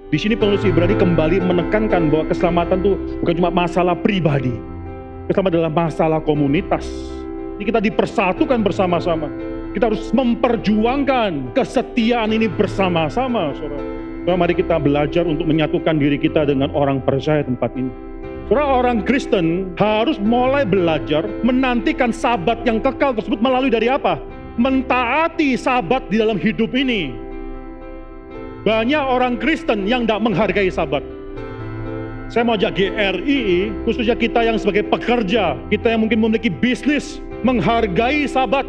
Di sini penulis Ibrani kembali menekankan bahwa keselamatan itu bukan cuma masalah pribadi. Keselamatan adalah masalah komunitas. Jadi kita dipersatukan bersama-sama. Kita harus memperjuangkan kesetiaan ini bersama-sama, saudara. Mari kita belajar untuk menyatukan diri kita dengan orang percaya tempat ini. Saudara, orang Kristen harus mulai belajar menantikan sabat yang kekal tersebut melalui dari apa? Mentaati sabat di dalam hidup ini. Banyak orang Kristen yang tidak menghargai sabat. Saya mau ajak GRI, khususnya kita yang sebagai pekerja, kita yang mungkin memiliki bisnis, menghargai sabat.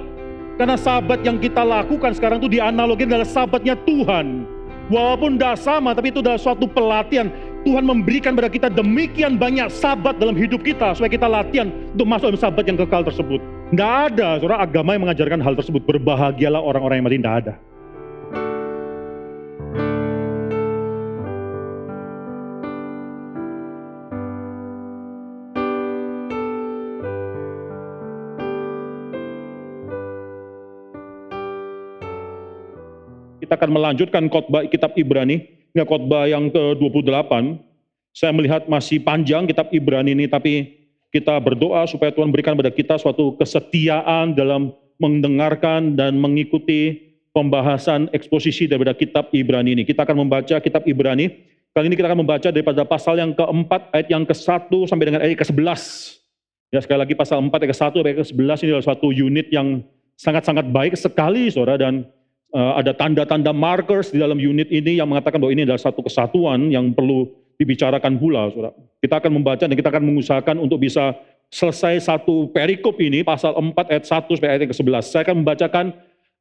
Karena sabat yang kita lakukan sekarang itu dianalogin adalah sabatnya Tuhan. Walaupun tidak sama, tapi itu adalah suatu pelatihan. Tuhan memberikan kepada kita demikian banyak sabat dalam hidup kita, supaya kita latihan untuk masuk dalam sabat yang kekal tersebut. Tidak ada saudara agama yang mengajarkan hal tersebut. Berbahagialah orang-orang yang mati, tidak ada. Kita akan melanjutkan khotbah kitab Ibrani, ini khotbah yang ke-28. Saya melihat masih panjang kitab Ibrani ini, tapi kita berdoa supaya Tuhan berikan kepada kita suatu kesetiaan dalam mendengarkan dan mengikuti pembahasan eksposisi daripada kitab Ibrani ini. Kita akan membaca kitab Ibrani. Kali ini kita akan membaca daripada pasal yang keempat, ayat yang ke-1 sampai dengan ayat ke-11. Ya, sekali lagi pasal 4 ayat ke-1 sampai ke-11 ini adalah suatu unit yang sangat-sangat baik sekali, saudara, dan ada tanda-tanda markers di dalam unit ini yang mengatakan bahwa ini adalah satu kesatuan yang perlu dibicarakan pula, saudara. Kita akan membaca dan kita akan mengusahakan untuk bisa selesai satu perikop ini, pasal 4 ayat 1 sampai ayat ke-11. Saya akan membacakan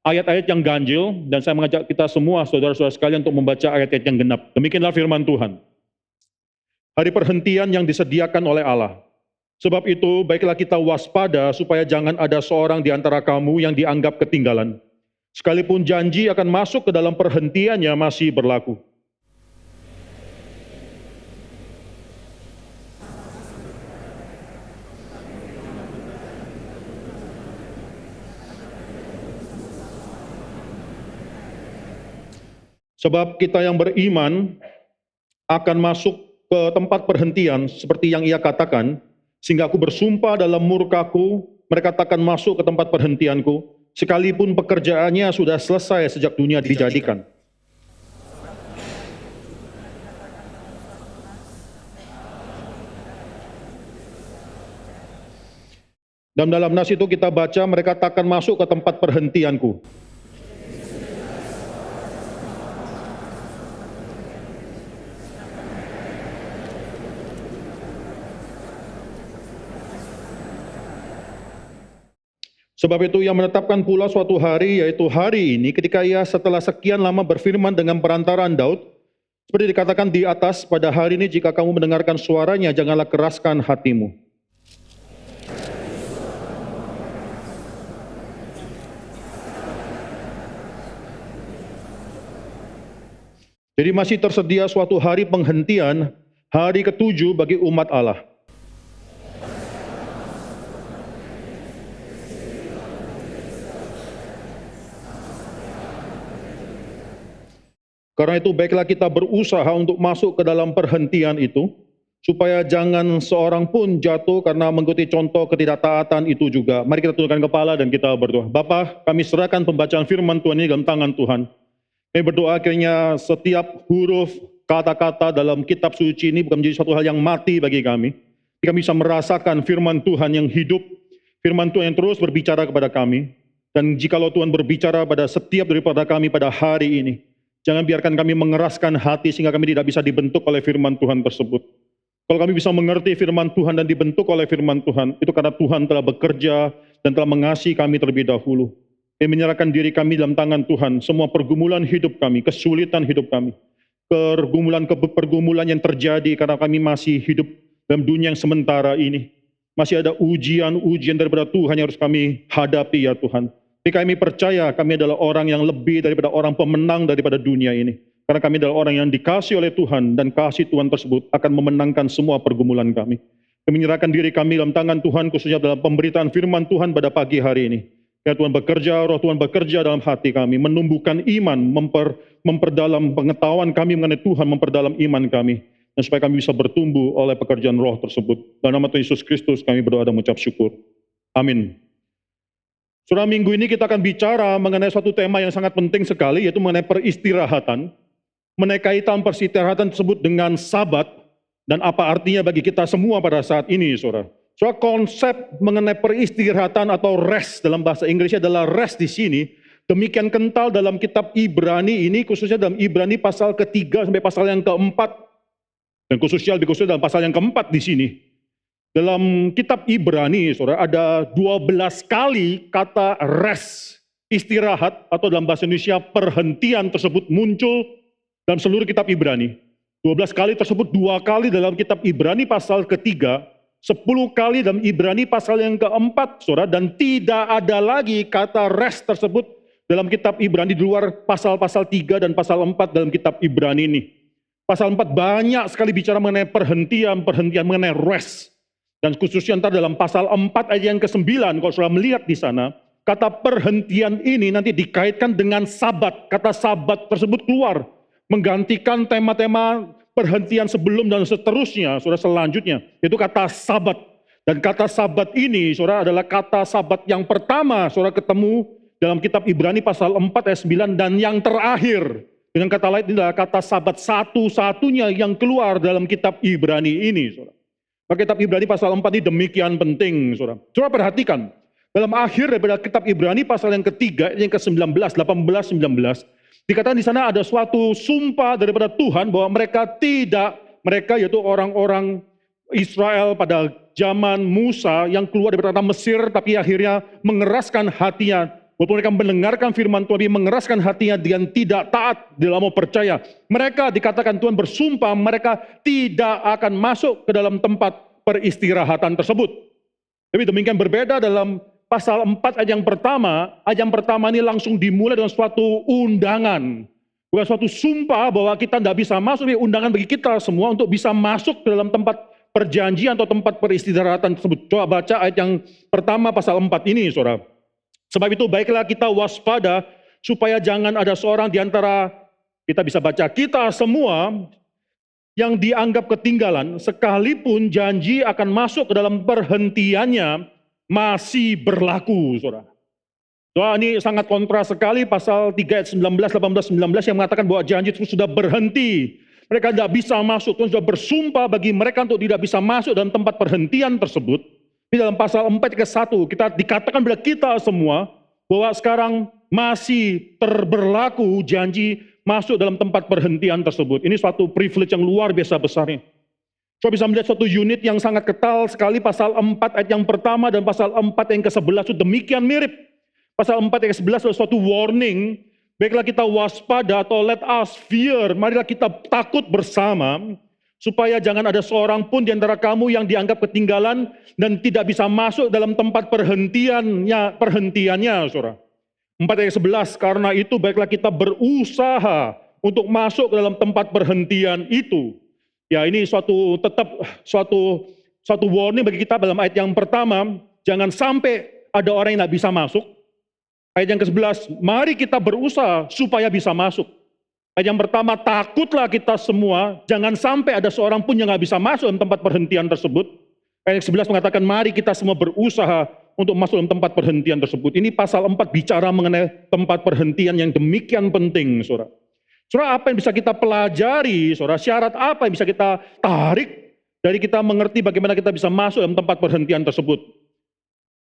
ayat-ayat yang ganjil dan saya mengajak kita semua, saudara-saudara sekalian, untuk membaca ayat-ayat yang genap. Demikianlah firman Tuhan. Hari perhentian yang disediakan oleh Allah. Sebab itu, baiklah kita waspada supaya jangan ada seorang di antara kamu yang dianggap ketinggalan. Sekalipun janji akan masuk ke dalam perhentiannya masih berlaku. Sebab kita yang beriman akan masuk ke tempat perhentian seperti yang ia katakan, sehingga aku bersumpah dalam murkaku, mereka takkan masuk ke tempat perhentianku, sekalipun pekerjaannya sudah selesai sejak dunia dijadikan. Dan dalam nas itu kita baca, mereka takkan masuk ke tempat perhentianku. Sebab itu ia menetapkan pula suatu hari, yaitu hari ini, ketika ia setelah sekian lama berfirman dengan perantaraan Daud, seperti dikatakan di atas, pada hari ini jika kamu mendengarkan suaranya, janganlah keraskan hatimu. Jadi masih tersedia suatu hari penghentian, hari ke-7 bagi umat Allah. Karena itu baiklah kita berusaha untuk masuk ke dalam perhentian itu, supaya jangan seorang pun jatuh karena mengikuti contoh ketidaktaatan itu juga. Mari kita tundukkan kepala dan kita berdoa. Bapa, kami serahkan pembacaan firman Tuhan ini dalam tangan Tuhan. Kami berdoa akhirnya setiap huruf, kata-kata dalam kitab suci ini bukan menjadi suatu hal yang mati bagi kami. Kami bisa merasakan firman Tuhan yang hidup, firman Tuhan yang terus berbicara kepada kami. Dan jikalau Tuhan berbicara pada setiap daripada kami pada hari ini, jangan biarkan kami mengeraskan hati sehingga kami tidak bisa dibentuk oleh firman Tuhan tersebut. Kalau kami bisa mengerti firman Tuhan dan dibentuk oleh firman Tuhan, itu karena Tuhan telah bekerja dan telah mengasihi kami terlebih dahulu. Kami menyerahkan diri kami dalam tangan Tuhan, semua pergumulan hidup kami, kesulitan hidup kami, pergumulan yang terjadi karena kami masih hidup dalam dunia yang sementara ini. Masih ada ujian daripada Tuhan yang harus kami hadapi, ya Tuhan. Tapi kami percaya kami adalah orang yang lebih daripada orang pemenang daripada dunia ini. Karena kami adalah orang yang dikasih oleh Tuhan, dan kasih Tuhan tersebut akan memenangkan semua pergumulan kami. Kami menyerahkan diri kami dalam tangan Tuhan, khususnya dalam pemberitaan firman Tuhan pada pagi hari ini. Ya Tuhan bekerja, roh Tuhan bekerja dalam hati kami, menumbuhkan iman, memperdalam pengetahuan kami mengenai Tuhan, memperdalam iman kami. Dan supaya kami bisa bertumbuh oleh pekerjaan roh tersebut. Dalam nama Tuhan Yesus Kristus kami berdoa dan mengucap syukur. Amin. Saudara, minggu ini kita akan bicara mengenai suatu tema yang sangat penting sekali, yaitu mengenai peristirahatan. Mengenai kaitan peristirahatan tersebut dengan Sabat, dan apa artinya bagi kita semua pada saat ini, saudara. Soal konsep mengenai peristirahatan atau rest dalam bahasa Inggrisnya adalah rest di sini, demikian kental dalam kitab Ibrani ini, khususnya dalam Ibrani pasal ketiga sampai pasal yang keempat, dan khususnya dalam pasal yang keempat di sini. Dalam kitab Ibrani, saudara, ada 12 kali kata rest, istirahat, atau dalam bahasa Indonesia perhentian tersebut muncul dalam seluruh kitab Ibrani. 12 kali tersebut, 2 kali dalam kitab Ibrani pasal ketiga, 10 kali dalam Ibrani pasal yang keempat, saudara, dan tidak ada lagi kata rest tersebut dalam kitab Ibrani di luar pasal-pasal 3 dan pasal 4 dalam kitab Ibrani ini. Pasal 4 banyak sekali bicara mengenai perhentian mengenai rest. Dan khususnya ntar dalam pasal 4 ayat yang ke-9, kalau saudara melihat di sana, kata perhentian ini nanti dikaitkan dengan Sabat. Kata Sabat tersebut keluar, menggantikan tema-tema perhentian sebelum dan seterusnya, saudara, selanjutnya, yaitu kata Sabat. Dan kata Sabat ini, saudara, adalah kata Sabat yang pertama, saudara, ketemu dalam kitab Ibrani pasal 4 ayat 9, dan yang terakhir, dengan kata lain, ini adalah kata Sabat satu-satunya yang keluar dalam kitab Ibrani ini, saudara. Maka kitab Ibrani pasal 4 ini demikian penting, saudara. Saudara perhatikan, dalam akhir daripada kitab Ibrani pasal yang ketiga, yang ke-19, 18, 19, dikatakan di sana ada suatu sumpah daripada Tuhan bahwa mereka yaitu orang-orang Israel pada zaman Musa yang keluar dari tanah Mesir, tapi akhirnya mengeraskan hatinya. Walaupun mereka mendengarkan firman Tuhan, tapi mengeraskan hatinya dengan tidak taat dalam mau percaya. Mereka dikatakan Tuhan bersumpah, mereka tidak akan masuk ke dalam tempat peristirahatan tersebut. Tapi demikian berbeda dalam pasal 4 ayat yang pertama ini langsung dimulai dengan suatu undangan. Bukan suatu sumpah bahwa kita tidak bisa masuk, ini undangan bagi kita semua untuk bisa masuk ke dalam tempat perjanjian atau tempat peristirahatan tersebut. Coba baca ayat yang pertama pasal 4 ini, saudara. Sebab itu baiklah kita waspada supaya jangan ada seorang di antara, kita bisa baca, kita semua yang dianggap ketinggalan, sekalipun janji akan masuk ke dalam perhentiannya, masih berlaku, saudara. Doa ini sangat kontras sekali, pasal 3 ayat 19, 18, 19 yang mengatakan bahwa janji itu sudah berhenti. Mereka tidak bisa masuk, Tuhan sudah bersumpah bagi mereka untuk tidak bisa masuk dalam tempat perhentian tersebut. Di dalam pasal 4 ke 1, kita dikatakan kepada kita semua bahwa sekarang masih berlaku janji masuk dalam tempat perhentian tersebut. Ini suatu privilege yang luar biasa besarnya. Saya bisa melihat suatu unit yang sangat ketal sekali, pasal 4 ayat yang pertama dan pasal 4 yang ke-11 itu demikian mirip. Pasal 4 ayat ke-11 adalah suatu warning, baiklah kita waspada atau let us fear, marilah kita takut bersama, supaya jangan ada seorang pun di antara kamu yang dianggap ketinggalan dan tidak bisa masuk dalam tempat perhentiannya, saudara. 4 ayat 11, karena itu baiklah kita berusaha untuk masuk ke dalam tempat perhentian itu. Ya, ini suatu warning bagi kita dalam ayat yang pertama, jangan sampai ada orang yang tidak bisa masuk. Ayat yang ke-11, mari kita berusaha supaya bisa masuk. Ayat yang pertama, takutlah kita semua, jangan sampai ada seorang pun yang nggak bisa masuk dalam tempat perhentian tersebut. Ayat 11 mengatakan, mari kita semua berusaha untuk masuk dalam tempat perhentian tersebut. Ini pasal 4 bicara mengenai tempat perhentian yang demikian penting, saudara. Saudara, apa yang bisa kita pelajari, saudara? Syarat apa yang bisa kita tarik dari kita mengerti bagaimana kita bisa masuk dalam tempat perhentian tersebut?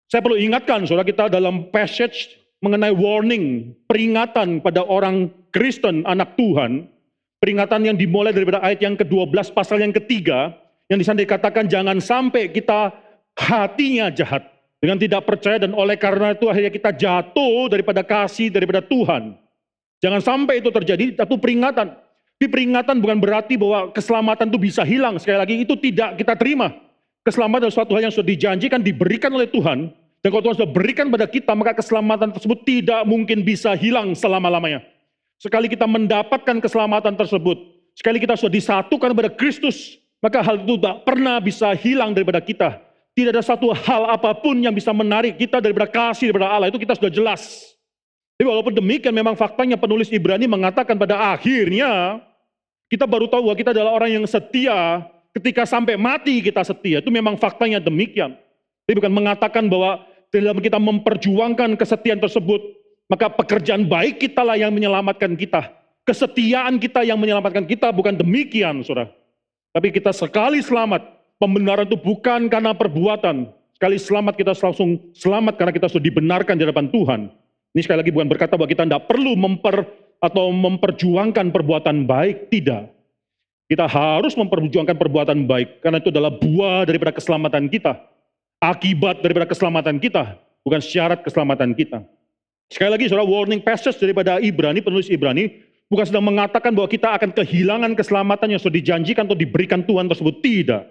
Saya perlu ingatkan, saudara, kita dalam passage mengenai warning, peringatan pada orang Kristen, anak Tuhan, peringatan yang dimulai daripada ayat yang ke-12 pasal yang ketiga, yang di sana dikatakan jangan sampai kita hatinya jahat dengan tidak percaya dan oleh karena itu akhirnya kita jatuh daripada kasih daripada Tuhan. Jangan sampai itu terjadi, satu peringatan. Tapi peringatan bukan berarti bahwa keselamatan itu bisa hilang. Sekali lagi itu tidak kita terima. Keselamatan adalah suatu hal yang sudah dijanjikan, diberikan oleh Tuhan. Dan kalau Tuhan sudah berikan pada kita, maka keselamatan tersebut tidak mungkin bisa hilang selama-lamanya. Sekali kita mendapatkan keselamatan tersebut, sekali kita sudah disatukan kepada Kristus, maka hal itu tidak pernah bisa hilang daripada kita. Tidak ada satu hal apapun yang bisa menarik kita daripada kasih daripada Allah. Itu kita sudah jelas. Tapi walaupun demikian memang faktanya penulis Ibrani mengatakan pada akhirnya kita baru tahu bahwa kita adalah orang yang setia ketika sampai mati kita setia. Itu memang faktanya demikian. Tapi bukan mengatakan bahwa dalam kita memperjuangkan kesetiaan tersebut, maka pekerjaan baik kita lah yang menyelamatkan kita. Kesetiaan kita yang menyelamatkan kita, bukan demikian, saudara. Tapi kita sekali selamat, pembenaran itu bukan karena perbuatan. Sekali selamat kita langsung selamat karena kita sudah dibenarkan di hadapan Tuhan. Ini sekali lagi bukan berkata bahwa kita tidak perlu memperjuangkan perbuatan baik, tidak. Kita harus memperjuangkan perbuatan baik, karena itu adalah buah daripada keselamatan kita. Akibat daripada keselamatan kita, bukan syarat keselamatan kita. Sekali lagi saudara, warning passage daripada Ibrani, penulis Ibrani, bukan sedang mengatakan bahwa kita akan kehilangan keselamatan yang sudah dijanjikan atau diberikan Tuhan tersebut, tidak.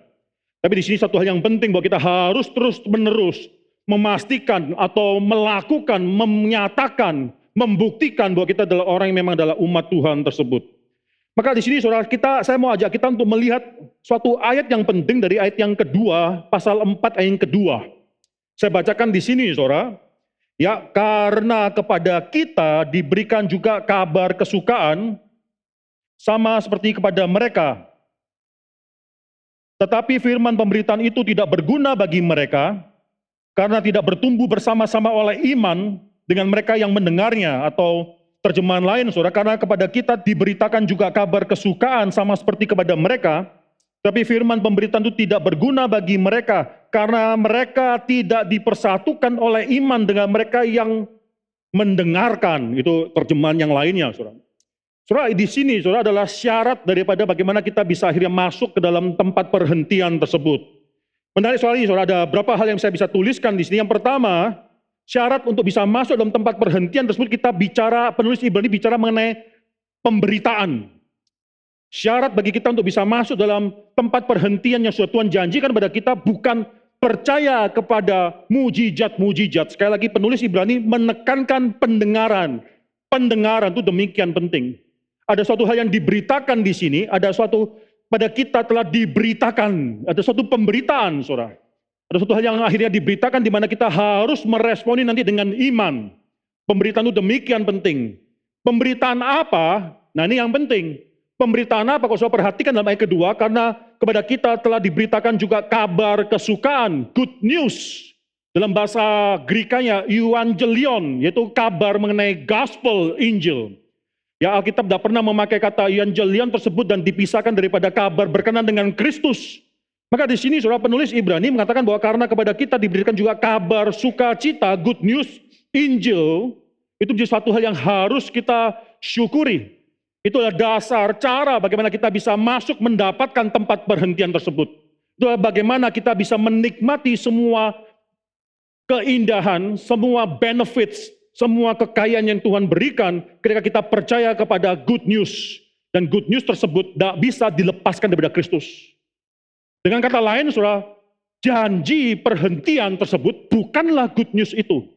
Tapi di sini satu hal yang penting bahwa kita harus terus menerus memastikan atau melakukan, menyatakan, membuktikan bahwa kita adalah orang yang memang adalah umat Tuhan tersebut. Maka di sini saudara, saya mau ajak kita untuk melihat suatu ayat yang penting dari ayat yang kedua, pasal 4 ayat yang kedua. Saya bacakan di sini saudara, ya, karena kepada kita diberikan juga kabar kesukaan sama seperti kepada mereka. Tetapi firman pemberitaan itu tidak berguna bagi mereka, karena tidak bertumbuh bersama-sama oleh iman dengan mereka yang mendengarnya. Atau terjemahan lain saudara, karena kepada kita diberitakan juga kabar kesukaan sama seperti kepada mereka, tapi firman pemberitaan itu tidak berguna bagi mereka, karena mereka tidak dipersatukan oleh iman dengan mereka yang mendengarkan. Itu terjemahan yang lainnya saudara. Saudara, di sini saudara adalah syarat daripada bagaimana kita bisa akhirnya masuk ke dalam tempat perhentian tersebut. Menarik soal ini, saudara, ada berapa hal yang saya bisa tuliskan di sini. Yang pertama, syarat untuk bisa masuk dalam tempat perhentian tersebut, kita bicara, penulis Ibrani bicara mengenai pemberitaan. Syarat bagi kita untuk bisa masuk dalam tempat perhentian yang sudah Tuhan janjikan kepada kita, bukan percaya kepada mujizat-mujizat. Sekali lagi penulis Ibrani menekankan pendengaran. Pendengaran itu demikian penting. Ada suatu hal yang diberitakan di sini, ada suatu pada kita telah diberitakan, ada suatu pemberitaan saudara. Ada suatu hal yang akhirnya diberitakan di mana kita harus meresponi nanti dengan iman. Pemberitaan itu demikian penting. Pemberitaan apa? Nah ini yang penting. Pemberitaan apa? Kalau saudara perhatikan dalam ayat kedua, karena kepada kita telah diberitakan juga kabar kesukaan, good news. Dalam bahasa Grekanya euangelion, yaitu kabar mengenai gospel, Injil. Ya, Alkitab tidak pernah memakai kata evangelion tersebut dan dipisahkan daripada kabar berkenan dengan Kristus. Maka di sini saudara, penulis Ibrani mengatakan bahwa karena kepada kita diberikan juga kabar sukacita, good news, Injil, itu menjadi suatu hal yang harus kita syukuri. Itu adalah dasar cara bagaimana kita bisa masuk mendapatkan tempat perhentian tersebut. Itu adalah bagaimana kita bisa menikmati semua keindahan, semua benefits, semua kekayaan yang Tuhan berikan ketika kita percaya kepada good news. Dan good news tersebut tidak bisa dilepaskan daripada Kristus. Dengan kata lain, saudara, janji perhentian tersebut bukanlah good news itu.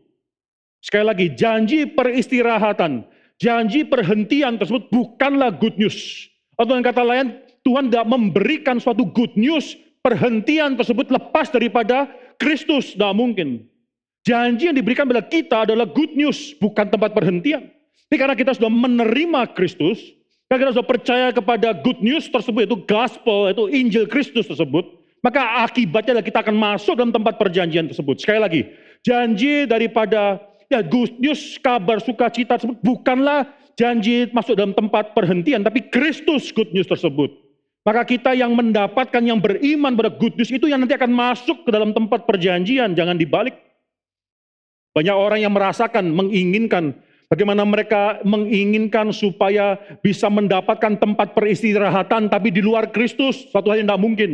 Sekali lagi, janji peristirahatan, janji perhentian tersebut bukanlah good news. Atau dengan kata lain, Tuhan tidak memberikan suatu good news, perhentian tersebut lepas daripada Kristus, tidak mungkin. Janji yang diberikan kepada kita adalah good news, bukan tempat perhentian. Tapi karena kita sudah menerima Kristus, karena kita sudah percaya kepada good news tersebut, yaitu gospel, yaitu Injil Kristus tersebut, maka akibatnya adalah kita akan masuk dalam tempat perjanjian tersebut. Sekali lagi, janji daripada good news, kabar sukacita tersebut bukanlah janji masuk dalam tempat perhentian, tapi Kristus good news tersebut. Maka kita yang mendapatkan, yang beriman pada good news itu yang nanti akan masuk ke dalam tempat perjanjian, jangan dibalik. Banyak orang yang merasakan, menginginkan, bagaimana mereka menginginkan supaya bisa mendapatkan tempat peristirahatan, tapi di luar Kristus, suatu hal yang tidak mungkin.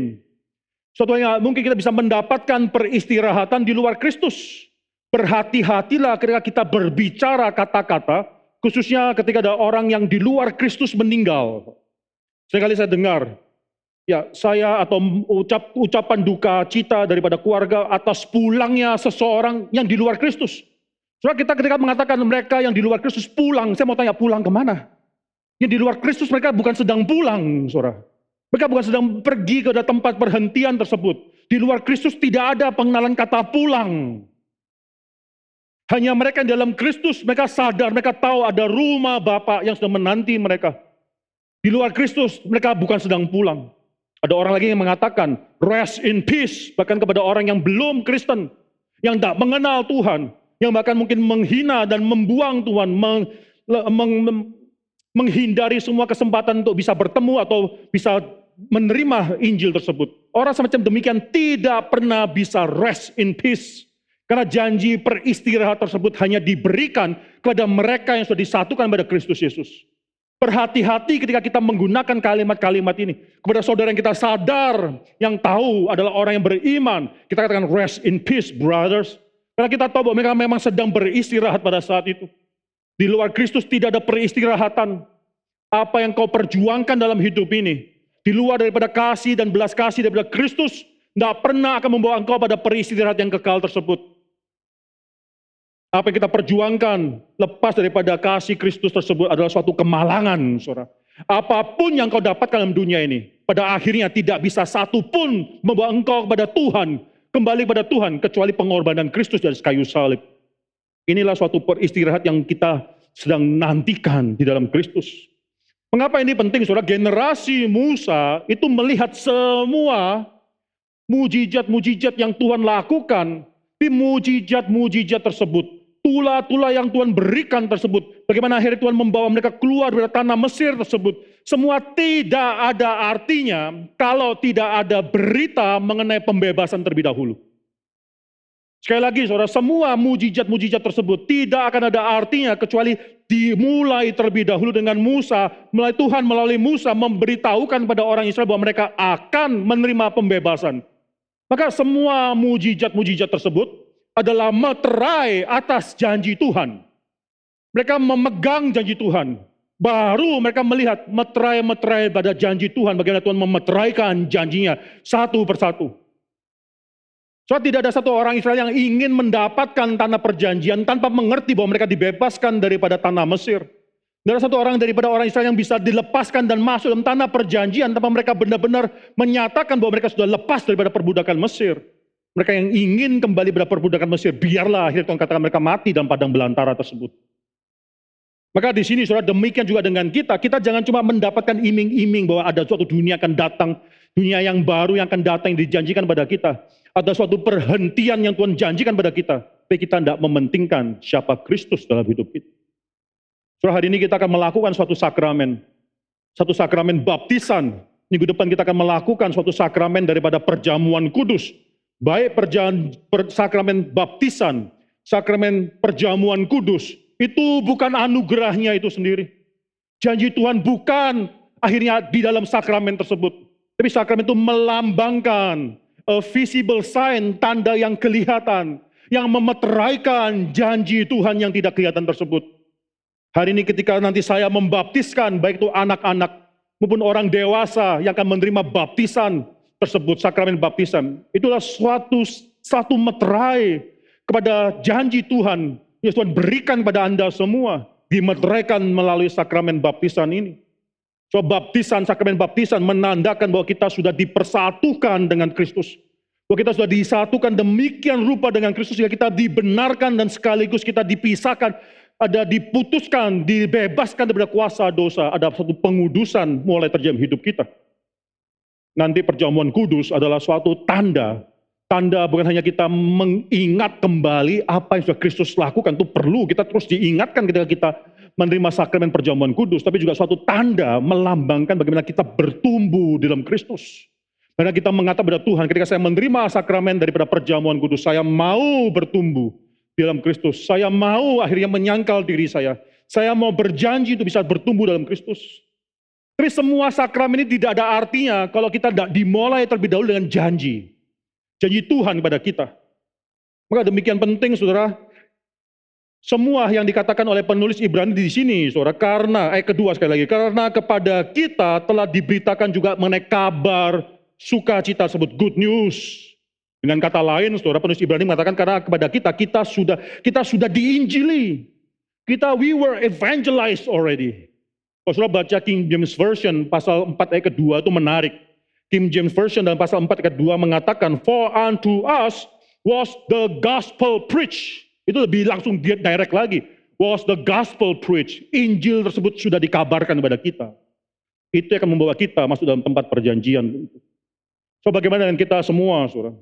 Suatu hal yang tidak mungkin kita bisa mendapatkan peristirahatan di luar Kristus. Berhati-hatilah ketika kita berbicara kata-kata, khususnya ketika ada orang yang di luar Kristus meninggal. Sekali saya dengar, ya saya atau ucapan duka cita daripada keluarga atas pulangnya seseorang yang di luar Kristus. Saudara, kita ketika mengatakan mereka yang di luar Kristus pulang, saya mau tanya pulang kemana? Yang di luar Kristus mereka bukan sedang pulang, saudara. Mereka bukan sedang pergi ke tempat perhentian tersebut. Di luar Kristus tidak ada pengenalan kata pulang. Hanya mereka yang dalam Kristus, mereka sadar, mereka tahu ada rumah Bapa yang sudah menanti mereka. Di luar Kristus, mereka bukan sedang pulang. Ada orang lagi yang mengatakan, rest in peace, bahkan kepada orang yang belum Kristen, yang tak mengenal Tuhan, yang bahkan mungkin menghina dan membuang Tuhan, menghindari semua kesempatan untuk bisa bertemu atau bisa menerima Injil tersebut. Orang semacam demikian tidak pernah bisa rest in peace. Karena janji peristirahat tersebut hanya diberikan kepada mereka yang sudah disatukan pada Kristus Yesus. Berhati-hati ketika kita menggunakan kalimat-kalimat ini. Kepada saudara yang kita sadar, yang tahu adalah orang yang beriman. Kita katakan rest in peace, brothers. Karena kita tahu bahwa mereka memang sedang beristirahat pada saat itu. Di luar Kristus tidak ada peristirahatan. Apa yang kau perjuangkan dalam hidup ini, di luar daripada kasih dan belas kasih daripada Kristus, tidak pernah akan membawa engkau pada peristirahatan yang kekal tersebut. Apa yang kita perjuangkan lepas daripada kasih Kristus tersebut adalah suatu kemalangan, saudara. Apapun yang kau dapatkan dalam dunia ini, pada akhirnya tidak bisa satu pun membawa engkau kepada Tuhan, kembali pada Tuhan, kecuali pengorbanan Kristus dari kayu salib. Inilah suatu peristirahat yang kita sedang nantikan di dalam Kristus. Mengapa ini penting, saudara? Generasi Musa itu melihat semua mujizat-mujizat yang Tuhan lakukan, di mujizat-mujizat tersebut, tula-tula yang Tuhan berikan tersebut, bagaimana akhirnya Tuhan membawa mereka keluar dari tanah Mesir tersebut, semua tidak ada artinya kalau tidak ada berita mengenai pembebasan terlebih dahulu. Sekali lagi saudara, semua mujizat-mujizat tersebut tidak akan ada artinya kecuali dimulai terlebih dahulu dengan Musa, mulai Tuhan melalui Musa memberitahukan pada orang Israel bahwa mereka akan menerima pembebasan. Maka semua mujizat-mujizat tersebut adalah meterai atas janji Tuhan. Mereka memegang janji Tuhan. Baru mereka melihat meterai-meterai pada janji Tuhan, bagaimana Tuhan memeteraikan janjinya satu persatu. So, tidak ada satu orang Israel yang ingin mendapatkan tanah perjanjian tanpa mengerti bahwa mereka dibebaskan daripada tanah Mesir. Tidak ada satu orang daripada orang Israel yang bisa dilepaskan dan masuk dalam tanah perjanjian tanpa mereka benar-benar menyatakan bahwa mereka sudah lepas daripada perbudakan Mesir. Mereka yang ingin kembali pada perbudakan Mesir, biarlah akhirnya Tuhan katakan mereka mati dalam padang belantara tersebut. Maka di sini saudara, demikian juga dengan kita. Kita jangan cuma mendapatkan iming-iming bahwa ada suatu dunia akan datang, dunia yang baru yang akan datang yang dijanjikan pada kita. Ada suatu perhentian yang Tuhan janjikan pada kita, tapi kita tidak mementingkan siapa Kristus dalam hidup kita. Saudara, hari ini kita akan melakukan suatu sakramen baptisan. Minggu depan kita akan melakukan suatu sakramen daripada perjamuan kudus. Baik sakramen baptisan, sakramen perjamuan kudus, itu bukan anugerahnya itu sendiri. Janji Tuhan bukan akhirnya di dalam sakramen tersebut. Tapi sakramen itu melambangkan a visible sign, tanda yang kelihatan, yang memeteraikan janji Tuhan yang tidak kelihatan tersebut. Hari ini ketika nanti saya membaptiskan, baik itu anak-anak maupun orang dewasa yang akan menerima baptisan tersebut, sakramen baptisan, itulah satu meterai kepada janji Tuhan yang Tuhan berikan kepada Anda semua, dimeteraikan melalui sakramen baptisan ini. So, sakramen baptisan menandakan bahwa kita sudah dipersatukan dengan Kristus. Bahwa kita sudah disatukan demikian rupa dengan Kristus, sehingga kita dibenarkan dan sekaligus kita dipisahkan, ada diputuskan, dibebaskan daripada kuasa dosa, ada satu pengudusan mulai terjadi hidup kita. Nanti perjamuan kudus adalah suatu tanda bukan hanya kita mengingat kembali apa yang sudah Kristus lakukan, itu perlu kita terus diingatkan ketika kita menerima sakramen perjamuan kudus, tapi juga suatu tanda melambangkan bagaimana kita bertumbuh dalam Kristus. Karena kita mengatakan kepada Tuhan, ketika saya menerima sakramen daripada perjamuan kudus, saya mau bertumbuh dalam Kristus, saya mau akhirnya menyangkal diri saya mau berjanji untuk bisa bertumbuh dalam Kristus. Tapi semua sakramen ini tidak ada artinya kalau kita tidak dimulai terlebih dahulu dengan janji Tuhan kepada kita. Maka demikian penting saudara, semua yang dikatakan oleh penulis Ibrani di sini saudara, karena kedua sekali lagi, karena kepada kita telah diberitakan juga mengenai kabar sukacita tersebut, good news. Dengan kata lain saudara, penulis Ibrani mengatakan karena kepada kita sudah diinjili. We were evangelized already. Kalau saudara baca King James Version pasal 4 ayat kedua itu menarik. King James Version dalam pasal 4 ayat 2 mengatakan, "For unto us was the gospel preached." Itu lebih langsung direct lagi. Was the gospel preached. Injil tersebut sudah dikabarkan kepada kita. Itu akan membawa kita masuk dalam tempat perjanjian. So bagaimana dengan kita semua, saudara?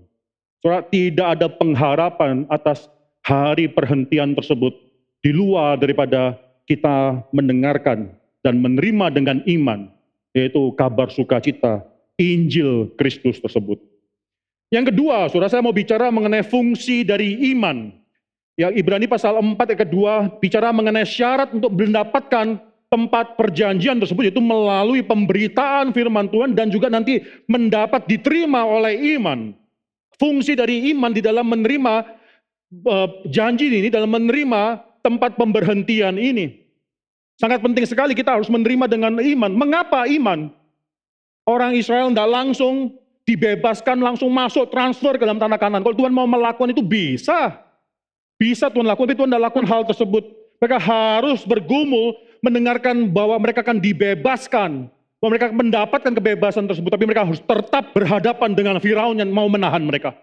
Saudara, tidak ada pengharapan atas hari perhentian tersebut di luar daripada kita mendengarkan dan menerima dengan iman, yaitu kabar sukacita Injil Kristus tersebut. Yang kedua, saudara, saya mau bicara mengenai fungsi dari iman. Yang Ibrani pasal 4 ayat 2 bicara mengenai syarat untuk mendapatkan tempat perjanjian tersebut, yaitu melalui pemberitaan firman Tuhan dan juga nanti mendapat diterima oleh iman. Fungsi dari iman di dalam menerima janji ini, dalam menerima tempat pemberhentian ini. Sangat penting sekali kita harus menerima dengan iman. Mengapa iman? Orang Israel tidak langsung dibebaskan, langsung masuk, transfer ke dalam tanah Kanaan. Kalau Tuhan mau melakukan itu bisa. Bisa Tuhan lakukan, tapi Tuhan tidak lakukan hal tersebut. Mereka harus bergumul mendengarkan bahwa mereka akan dibebaskan. Bahwa mereka mendapatkan kebebasan tersebut, tapi mereka harus tetap berhadapan dengan Firaun yang mau menahan mereka.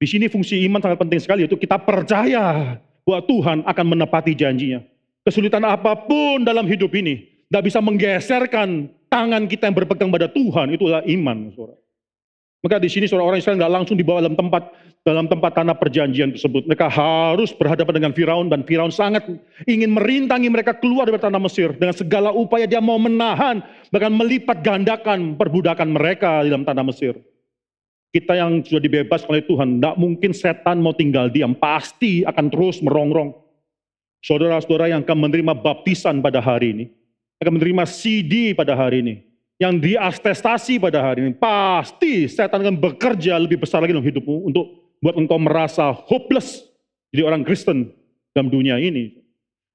Di sini fungsi iman sangat penting sekali, yaitu kita percaya bahwa Tuhan akan menepati janjinya. Kesulitan apapun dalam hidup ini, tidak bisa menggeserkan tangan kita yang berpegang pada Tuhan, itulah iman, saudara. Maka di sini saudara, orang Israel tidak langsung dibawa dalam tempat tanah perjanjian tersebut. Mereka harus berhadapan dengan Firaun, dan Firaun sangat ingin merintangi mereka keluar dari tanah Mesir. Dengan segala upaya dia mau menahan, bahkan melipat gandakan perbudakan mereka di dalam tanah Mesir. Kita yang sudah dibebaskan oleh Tuhan, tidak mungkin setan mau tinggal diam, pasti akan terus merongrong. Saudara-saudara yang akan menerima baptisan pada hari ini, akan menerima CD pada hari ini, yang diatestasi pada hari ini, pasti setan akan bekerja lebih besar lagi dalam hidupmu untuk buat engkau merasa hopeless jadi orang Kristen dalam dunia ini.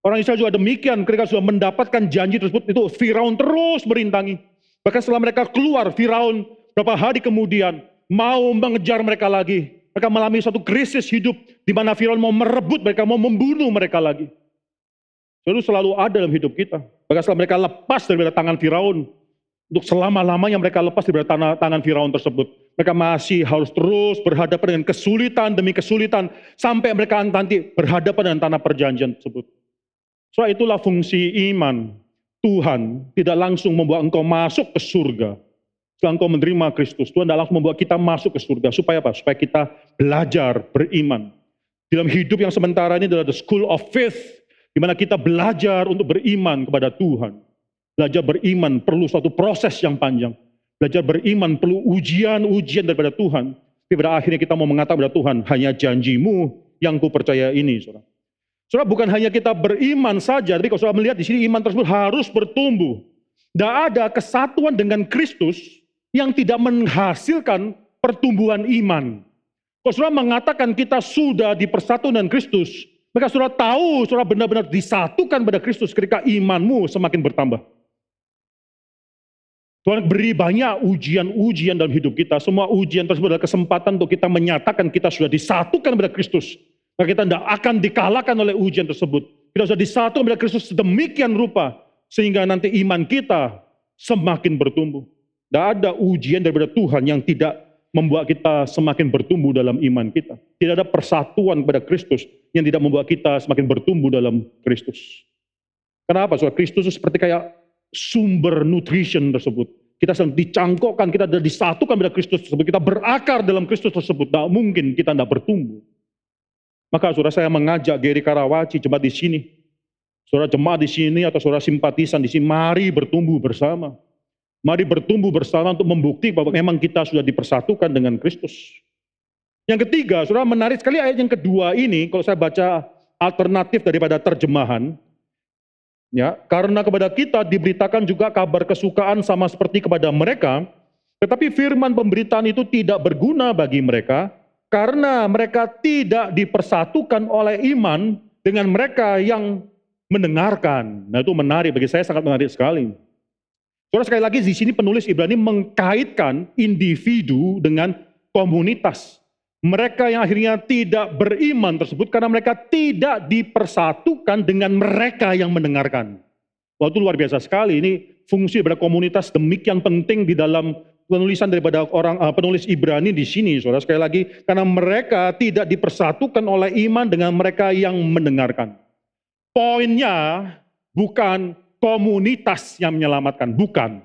Orang Israel juga demikian, ketika sudah mendapatkan janji tersebut, itu Firaun terus merintangi. Bahkan setelah mereka keluar, Firaun beberapa hari kemudian mau mengejar mereka lagi. Mereka mengalami satu krisis hidup di mana Firaun mau merebut mereka, mau membunuh mereka lagi. Itu selalu ada dalam hidup kita. Bahkan setelah mereka lepas dari tangan Firaun, untuk selama-lamanya mereka lepas dari tangan Firaun tersebut, mereka masih harus terus berhadapan dengan kesulitan demi kesulitan, sampai mereka nanti berhadapan dengan tanah perjanjian tersebut. So itulah fungsi iman. Tuhan tidak langsung membawa engkau masuk ke surga. Setelah engkau menerima Kristus, Tuhan tidak langsung membawa kita masuk ke surga. Supaya apa? Supaya kita belajar beriman. Dalam hidup yang sementara ini adalah the school of faith, di mana kita belajar untuk beriman kepada Tuhan. Belajar beriman perlu suatu proses yang panjang. Belajar beriman perlu ujian-ujian daripada Tuhan. Tapi pada akhirnya kita mau mengatakan kepada Tuhan, hanya janjimu yang ku percaya ini, saudara. Saudara, bukan hanya kita beriman saja, tapi kalau saudara melihat di sini iman tersebut harus bertumbuh. Tidak ada kesatuan dengan Kristus yang tidak menghasilkan pertumbuhan iman. Kalau saudara mengatakan kita sudah dipersatukan dengan Kristus, maka saudara tahu saudara benar-benar disatukan pada Kristus ketika imanmu semakin bertambah. Tuhan beri banyak ujian-ujian dalam hidup kita. Semua ujian tersebut adalah kesempatan untuk kita menyatakan kita sudah disatukan pada Kristus. Maka kita tidak akan dikalahkan oleh ujian tersebut. Kita sudah disatukan pada Kristus sedemikian rupa, sehingga nanti iman kita semakin bertumbuh. Tidak ada ujian daripada Tuhan yang tidak membuat kita semakin bertumbuh dalam iman kita. Tidak ada persatuan pada Kristus yang tidak membuat kita semakin bertumbuh dalam Kristus. Kenapa? Soal Kristus itu seperti kayak sumber nutrition tersebut. Kita sedang dicangkokkan, kita sudah disatukan pada Kristus tersebut. Kita berakar dalam Kristus tersebut. Tidak mungkin kita tidak bertumbuh. Maka saudara, saya mengajak Geri Karawaci, jemaat di sini. Saudara jemaat di sini atau saudara simpatisan di sini, mari bertumbuh bersama. Mari bertumbuh bersama untuk membuktikan bahwa memang kita sudah dipersatukan dengan Kristus. Yang ketiga, saudara, menarik sekali ayat yang kedua ini, kalau saya baca alternatif daripada terjemahan, ya, karena kepada kita diberitakan juga kabar kesukaan sama seperti kepada mereka, tetapi firman pemberitaan itu tidak berguna bagi mereka, karena mereka tidak dipersatukan oleh iman dengan mereka yang mendengarkan. Nah, itu menarik, bagi saya sangat menarik sekali. Saudara, sekali lagi di sini penulis Ibrani mengkaitkan individu dengan komunitas. Mereka yang akhirnya tidak beriman tersebut karena mereka tidak dipersatukan dengan mereka yang mendengarkan. Wah, itu luar biasa sekali. Ini fungsi daripada komunitas demikian penting di dalam penulisan daripada penulis Ibrani di sini, saudara. Sekali lagi, karena mereka tidak dipersatukan oleh iman dengan mereka yang mendengarkan. Poinnya bukan komunitas yang menyelamatkan, bukan.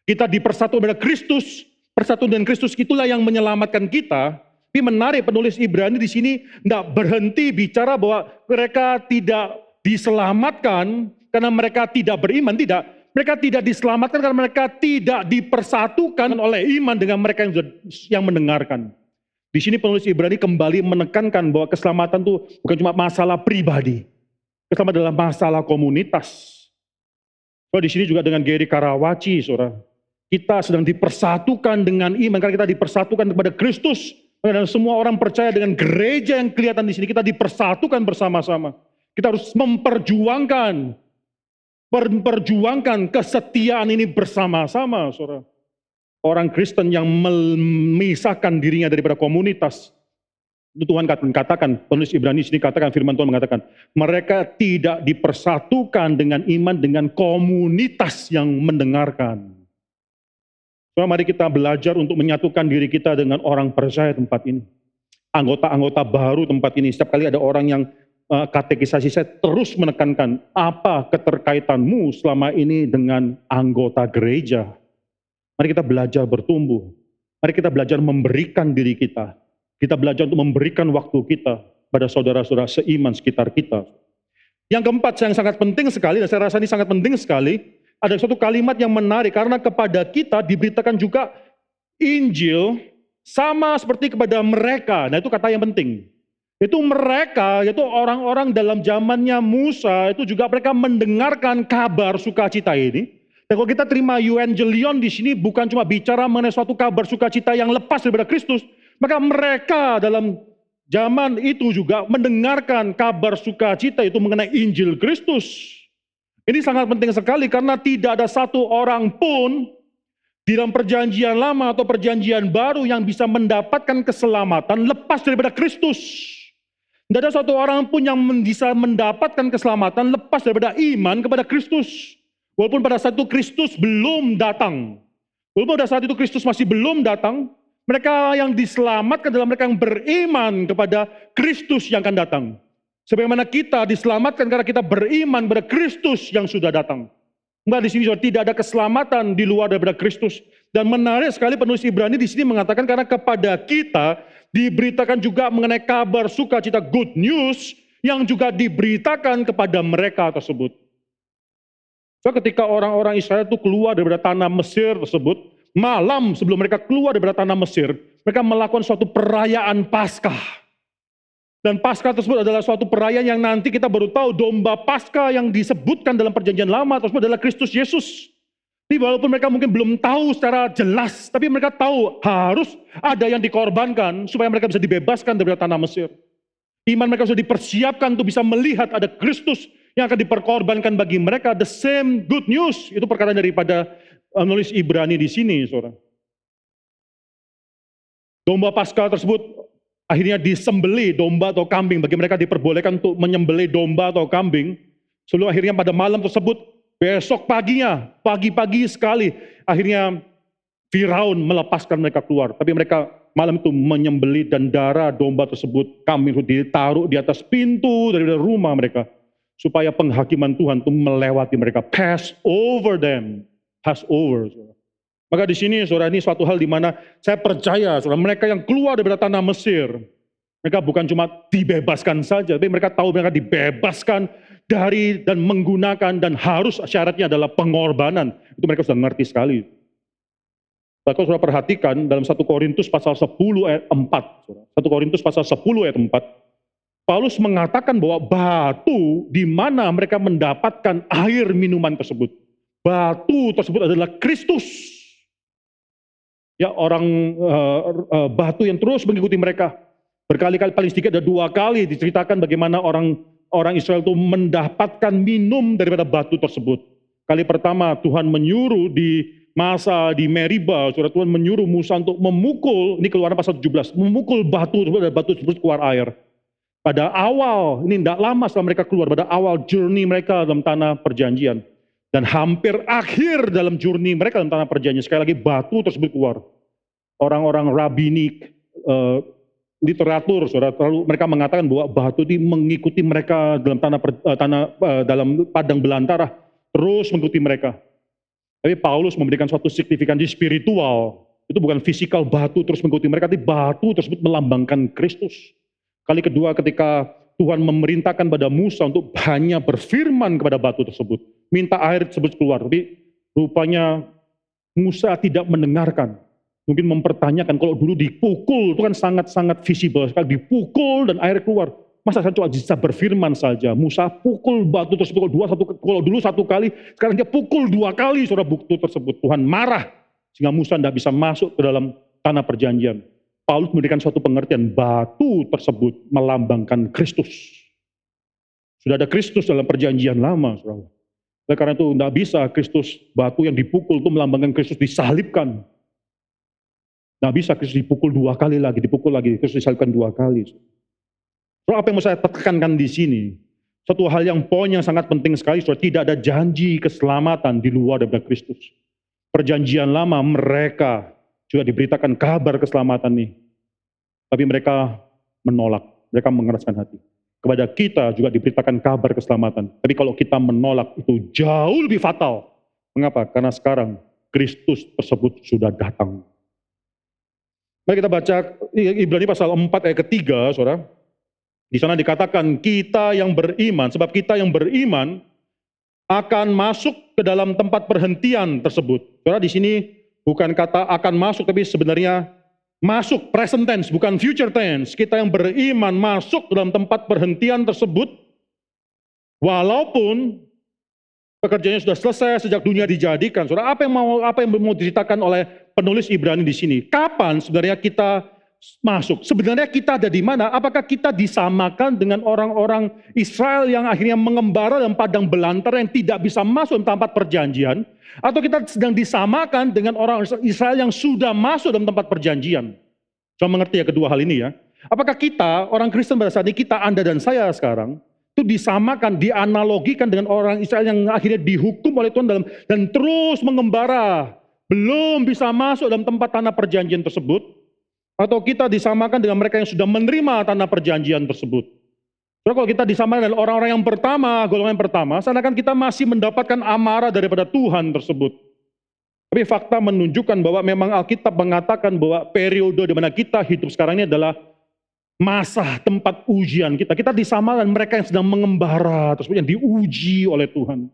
Kita dipersatukan dengan Kristus, persatuan dengan Kristus itulah yang menyelamatkan kita. Tapi menarik, penulis Ibrani di sini tidak berhenti bicara bahwa mereka tidak diselamatkan karena mereka tidak beriman, tidak. Mereka tidak diselamatkan karena mereka tidak dipersatukan oleh iman dengan mereka yang mendengarkan. Di sini penulis Ibrani kembali menekankan bahwa keselamatan itu bukan cuma masalah pribadi. Keselamatan adalah masalah komunitas. So, di sini juga dengan Gary Karawaci, saudara. Kita sedang dipersatukan dengan iman karena kita dipersatukan kepada Kristus. Dan semua orang percaya dengan gereja yang kelihatan di sini, kita dipersatukan bersama-sama. Kita harus memperjuangkan kesetiaan ini bersama-sama, saudara. Orang Kristen yang memisahkan dirinya daripada komunitas, itu Tuhan katakan, penulis Ibrani sini katakan, firman Tuhan mengatakan, mereka tidak dipersatukan dengan iman dengan komunitas yang mendengarkan. So, mari kita belajar untuk menyatukan diri kita dengan orang percaya tempat ini. Anggota-anggota baru tempat ini, setiap kali ada orang yang katekisasi, saya terus menekankan apa keterkaitanmu selama ini dengan anggota gereja. Mari kita belajar bertumbuh. Mari kita belajar memberikan diri kita. Kita belajar untuk memberikan waktu kita pada saudara-saudara seiman sekitar kita. Yang keempat yang sangat penting sekali, dan saya rasa ini sangat penting sekali, ada suatu kalimat yang menarik karena kepada kita diberitakan juga Injil sama seperti kepada mereka. Nah, itu kata yang penting. Itu mereka, yaitu orang-orang dalam zamannya Musa, itu juga mereka mendengarkan kabar sukacita ini. Dan kalau kita terima euangelion di sini bukan cuma bicara mengenai suatu kabar sukacita yang lepas daripada Kristus, maka mereka dalam zaman itu juga mendengarkan kabar sukacita itu mengenai Injil Kristus. Ini sangat penting sekali karena tidak ada satu orang pun di dalam perjanjian lama atau perjanjian baru yang bisa mendapatkan keselamatan lepas daripada Kristus. Tidak ada satu orang pun yang bisa mendapatkan keselamatan lepas daripada iman kepada Kristus. Walaupun pada saat itu Kristus belum datang. Walaupun pada saat itu Kristus masih belum datang, mereka yang diselamatkan adalah mereka yang beriman kepada Kristus yang akan datang. Sebagaimana kita diselamatkan karena kita beriman pada Kristus yang sudah datang. Enggak, di sini tidak ada keselamatan di luar daripada Kristus. Dan menarik sekali penulis Ibrani di sini mengatakan karena kepada kita diberitakan juga mengenai kabar sukacita, good news, yang juga diberitakan kepada mereka tersebut. So, ketika orang-orang Israel itu keluar daripada tanah Mesir tersebut, malam sebelum mereka keluar daripada tanah Mesir, mereka melakukan suatu perayaan Paskah. Dan Paskah tersebut adalah suatu perayaan yang nanti kita baru tahu domba Paskah yang disebutkan dalam perjanjian lama tersebut adalah Kristus Yesus. Tapi walaupun mereka mungkin belum tahu secara jelas, tapi mereka tahu harus ada yang dikorbankan supaya mereka bisa dibebaskan dari tanah Mesir. Iman mereka sudah dipersiapkan untuk bisa melihat ada Kristus yang akan diperkorbankan bagi mereka. The same good news, itu perkataan daripada penulis Ibrani di sini, saudara. Domba Paskah tersebut akhirnya disembelih, domba atau kambing. Bagi mereka diperbolehkan untuk menyembelih domba atau kambing. Lalu akhirnya pada malam tersebut, besok paginya, pagi-pagi sekali, akhirnya Firaun melepaskan mereka keluar. Tapi mereka malam itu menyembelih dan darah domba tersebut, kambing itu ditaruh di atas pintu dari rumah mereka. Supaya penghakiman Tuhan itu melewati mereka. Pass over them. Pass over. Maka di sini saudara, ini suatu hal di mana saya percaya saudara, mereka yang keluar dari tanah Mesir, mereka bukan cuma dibebaskan saja, tapi mereka tahu mereka dibebaskan dari dan menggunakan dan harus syaratnya adalah pengorbanan. Itu mereka sudah mengerti sekali. Bahkan saudara perhatikan dalam 1 Korintus pasal 10 ayat 4. 1 Korintus pasal 10 ayat 4. Paulus mengatakan bahwa batu di mana mereka mendapatkan air minuman tersebut. Batu tersebut adalah Kristus. Ya, batu yang terus mengikuti mereka. Berkali-kali, paling sedikit ada 2 kali diceritakan bagaimana orang Israel itu mendapatkan minum daripada batu tersebut. Kali pertama Tuhan menyuruh di masa di Meriba, Tuhan menyuruh Musa untuk memukul, ini Keluaran pasal 17, memukul batu tersebut dan batu tersebut keluar air. Pada awal, ini tidak lama setelah mereka keluar, pada awal journey mereka dalam tanah perjanjian. Dan hampir akhir dalam journey mereka dalam tanah perjanjian, sekali lagi batu tersebut keluar. Orang-orang rabbinik, literatur, saudara, lalu mereka mengatakan bahwa batu itu mengikuti mereka dalam dalam padang belantara, terus mengikuti mereka. Tapi Paulus memberikan suatu signifikansi spiritual. Itu bukan fisikal batu terus mengikuti mereka, tapi batu tersebut melambangkan Kristus. Kali kedua ketika Tuhan memerintahkan pada Musa untuk hanya berfirman kepada batu tersebut, minta air tersebut keluar. Tapi rupanya Musa tidak mendengarkan. Mungkin mempertanyakan, kalau dulu dipukul, itu kan sangat-sangat visible. Sekali dipukul dan air keluar. Masa saya cuma bisa berfirman saja. Musa pukul batu tersebut, kalau dulu satu kali, sekarang dia pukul 2 kali saudara batu tersebut. Tuhan marah, sehingga Musa tidak bisa masuk ke dalam tanah perjanjian. Paulus memberikan suatu pengertian, batu tersebut melambangkan Kristus. Sudah ada Kristus dalam perjanjian lama, saudara. Oleh karena itu tidak bisa Kristus, batu yang dipukul itu melambangkan Kristus disalibkan. Tidak bisa Kristus dipukul 2 kali lagi, Kristus disalibkan 2 kali. Saudara, apa yang mau saya tekankan di sini? Satu hal yang poin yang sangat penting sekali, saudara, tidak ada janji keselamatan di luar daripada Kristus. Perjanjian lama mereka juga diberitakan kabar keselamatan nih. Tapi mereka menolak, mereka mengeraskan hati. Kepada kita juga diberitakan kabar keselamatan. Tapi kalau kita menolak itu jauh lebih fatal. Mengapa? Karena sekarang Kristus tersebut sudah datang. Mari kita baca Ibrani pasal 4 ayat ketiga, saudara. Di sana dikatakan kita yang beriman, sebab kita yang beriman akan masuk ke dalam tempat perhentian tersebut. Saudara, di sini bukan kata akan masuk, tapi sebenarnya masuk, present tense, bukan future tense. Kita yang beriman masuk dalam tempat perhentian tersebut, walaupun pekerjaannya sudah selesai sejak dunia dijadikan. Saudara, apa yang mau diceritakan oleh penulis Ibrani di sini? Kapan sebenarnya kita masuk? Sebenarnya kita ada di mana? Apakah kita disamakan dengan orang-orang Israel yang akhirnya mengembara dalam padang belantara yang tidak bisa masuk dalam tempat perjanjian? Atau kita sedang disamakan dengan orang Israel yang sudah masuk dalam tempat perjanjian? Saya mengerti ya kedua hal ini ya. Apakah kita, orang Kristen pada saat ini, kita, Anda dan saya sekarang, itu disamakan, dianalogikan dengan orang Israel yang akhirnya dihukum oleh Tuhan dan terus mengembara, belum bisa masuk dalam tempat tanah perjanjian tersebut? Atau kita disamakan dengan mereka yang sudah menerima tanah perjanjian tersebut? Jadi kalau kita disamakan dengan orang-orang yang pertama, golongan yang pertama, seakan kita masih mendapatkan amarah daripada Tuhan tersebut. Tapi fakta menunjukkan bahwa memang Alkitab mengatakan bahwa periode di mana kita hidup sekarang ini adalah masa tempat ujian kita. Kita disamakan mereka yang sedang mengembara tersebut, yang diuji oleh Tuhan.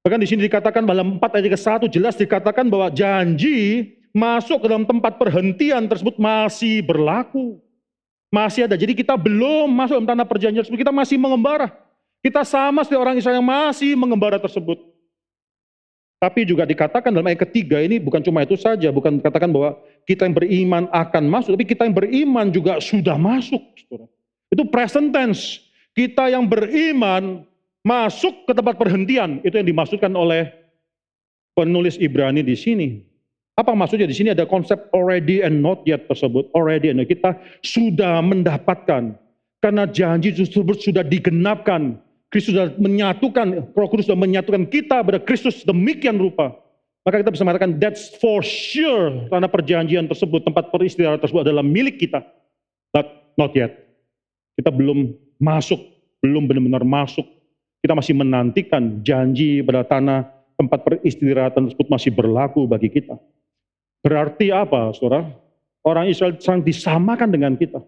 Bahkan di sini dikatakan dalam 4 ayat ke-1 jelas dikatakan bahwa janji masuk ke dalam tempat perhentian tersebut masih berlaku. Masih ada. Jadi kita belum masuk dalam tanah perjanjian tersebut, kita masih mengembara. Kita sama seperti orang Israel yang masih mengembara tersebut. Tapi juga dikatakan dalam ayat ketiga ini bukan cuma itu saja, bukan dikatakan bahwa kita yang beriman akan masuk, tapi kita yang beriman juga sudah masuk. Itu present tense. Kita yang beriman masuk ke tempat perhentian, itu yang dimaksudkan oleh penulis Ibrani di sini. Apa maksudnya? Di sini ada konsep already and not yet tersebut. Already and not. Kita sudah mendapatkan. Karena janji tersebut sudah digenapkan. Kristus sudah menyatukan, Roh Kudus sudah menyatukan kita pada Kristus demikian rupa. Maka kita bisa mengatakan that's for sure. Karena perjanjian tersebut, tempat peristirahatan tersebut adalah milik kita. But not yet. Kita belum masuk, belum benar-benar masuk. Kita masih menantikan janji pada tanah tempat peristirahatan tersebut masih berlaku bagi kita. Berarti apa, saudara? Orang Israel sedang disamakan dengan kita.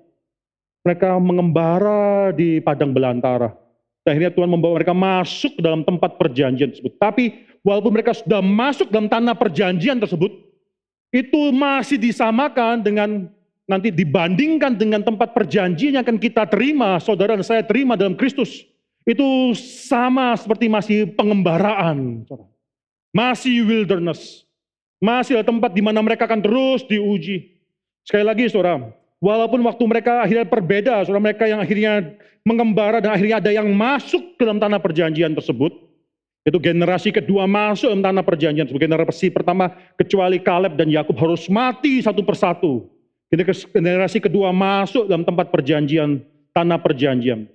Mereka mengembara di padang belantara. Dan akhirnya Tuhan membawa mereka masuk ke dalam tempat perjanjian tersebut. Tapi walaupun mereka sudah masuk dalam tanah perjanjian tersebut, itu masih disamakan dengan, nanti dibandingkan dengan tempat perjanjian yang akan kita terima, saudara dan saya terima dalam Kristus. Itu sama seperti masih pengembaraan. Masih wilderness. Masih ada tempat di mana mereka akan terus diuji. Sekali lagi saudara, walaupun waktu mereka akhirnya berbeda, saudara, mereka yang akhirnya mengembara dan akhirnya ada yang masuk ke dalam tanah perjanjian tersebut, itu generasi kedua masuk dalam tanah perjanjian tersebut. Generasi pertama kecuali Kaleb dan Yakub harus mati satu persatu. Generasi kedua masuk dalam tempat perjanjian, tanah perjanjian.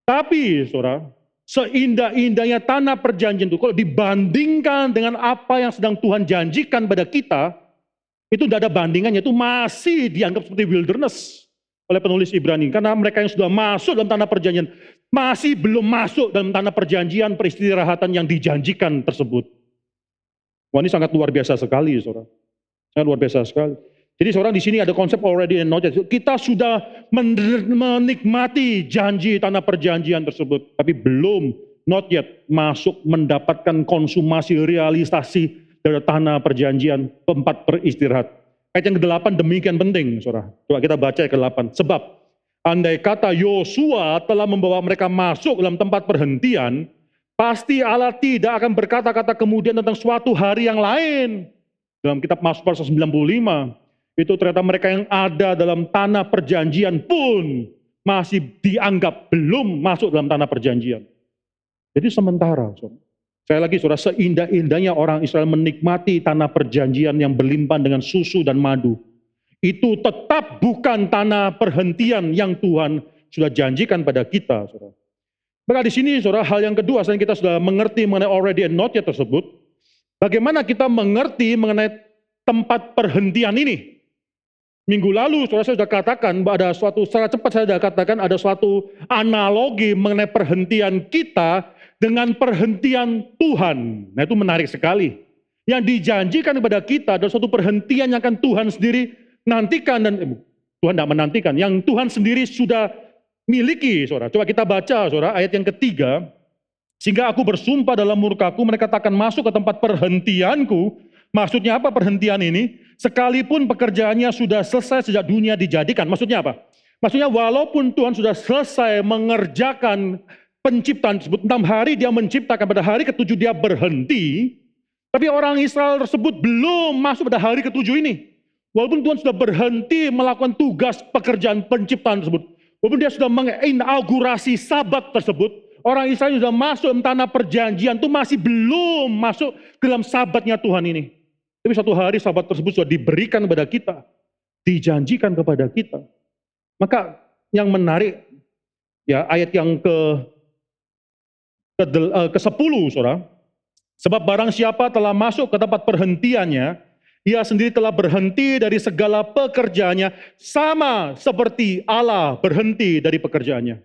Tapi saudara, Seindah-indahnya tanah perjanjian itu, kalau dibandingkan dengan apa yang sedang Tuhan janjikan pada kita, itu tidak ada bandingannya, itu masih dianggap seperti wilderness oleh penulis Ibrani. Karena mereka yang sudah masuk dalam tanah perjanjian, masih belum masuk dalam tanah perjanjian peristirahatan yang dijanjikan tersebut. Wah, ini sangat luar biasa sekali, saudara. Sangat luar biasa sekali. Jadi seorang di sini ada konsep already and not yet. Kita sudah menikmati janji tanah perjanjian tersebut, tapi belum not yet masuk mendapatkan konsumasi realisasi dari tanah perjanjian tempat beristirahat. Ayat yang ke-8 demikian penting, saudara. Coba kita baca ayat ke-8. Sebab andai kata Yosua telah membawa mereka masuk dalam tempat perhentian, pasti Allah tidak akan berkata-kata kemudian tentang suatu hari yang lain. Dalam kitab Mazmur 95, itu ternyata mereka yang ada dalam tanah perjanjian pun masih dianggap belum masuk dalam tanah perjanjian. Jadi sementara, saya lagi saudara, seindah-indahnya orang Israel menikmati tanah perjanjian yang berlimpah dengan susu dan madu, itu tetap bukan tanah perhentian yang Tuhan sudah janjikan pada kita, saudara. Maka di sini, saudara, hal yang kedua, selain kita sudah mengerti mengenai already and not yet tersebut, bagaimana kita mengerti mengenai tempat perhentian ini? Minggu lalu, saudara, saya sudah katakan bahwa ada suatu, secara cepat saya sudah katakan ada suatu analogi mengenai perhentian kita dengan perhentian Tuhan. Nah, itu menarik sekali. Yang dijanjikan kepada kita adalah suatu perhentian yang akan Tuhan sendiri nantikan, dan Tuhan tidak menantikan, yang Tuhan sendiri sudah miliki, saudara. Coba kita baca, saudara, ayat yang ketiga. Sehingga aku bersumpah dalam murkaku, mereka tak akan masuk ke tempat perhentianku. Maksudnya apa perhentian ini? Sekalipun pekerjaannya sudah selesai sejak dunia dijadikan. Maksudnya apa? Maksudnya walaupun Tuhan sudah selesai mengerjakan penciptaan tersebut, 6 hari dia menciptakan, pada hari ke-7 dia berhenti, tapi orang Israel tersebut belum masuk pada hari ke-7 ini. Walaupun Tuhan sudah berhenti melakukan tugas pekerjaan penciptaan tersebut, walaupun dia sudah menginaugurasi Sabat tersebut, orang Israel sudah masuk dalam tanah perjanjian itu masih belum masuk ke dalam Sabatnya Tuhan ini. Tapi satu hari Sabat tersebut sudah diberikan kepada kita, dijanjikan kepada kita. Maka yang menarik, ya, ayat yang ke-10, saudara. Sebab barang siapa telah masuk ke tempat perhentiannya, ia sendiri telah berhenti dari segala pekerjaannya, sama seperti Allah berhenti dari pekerjaannya.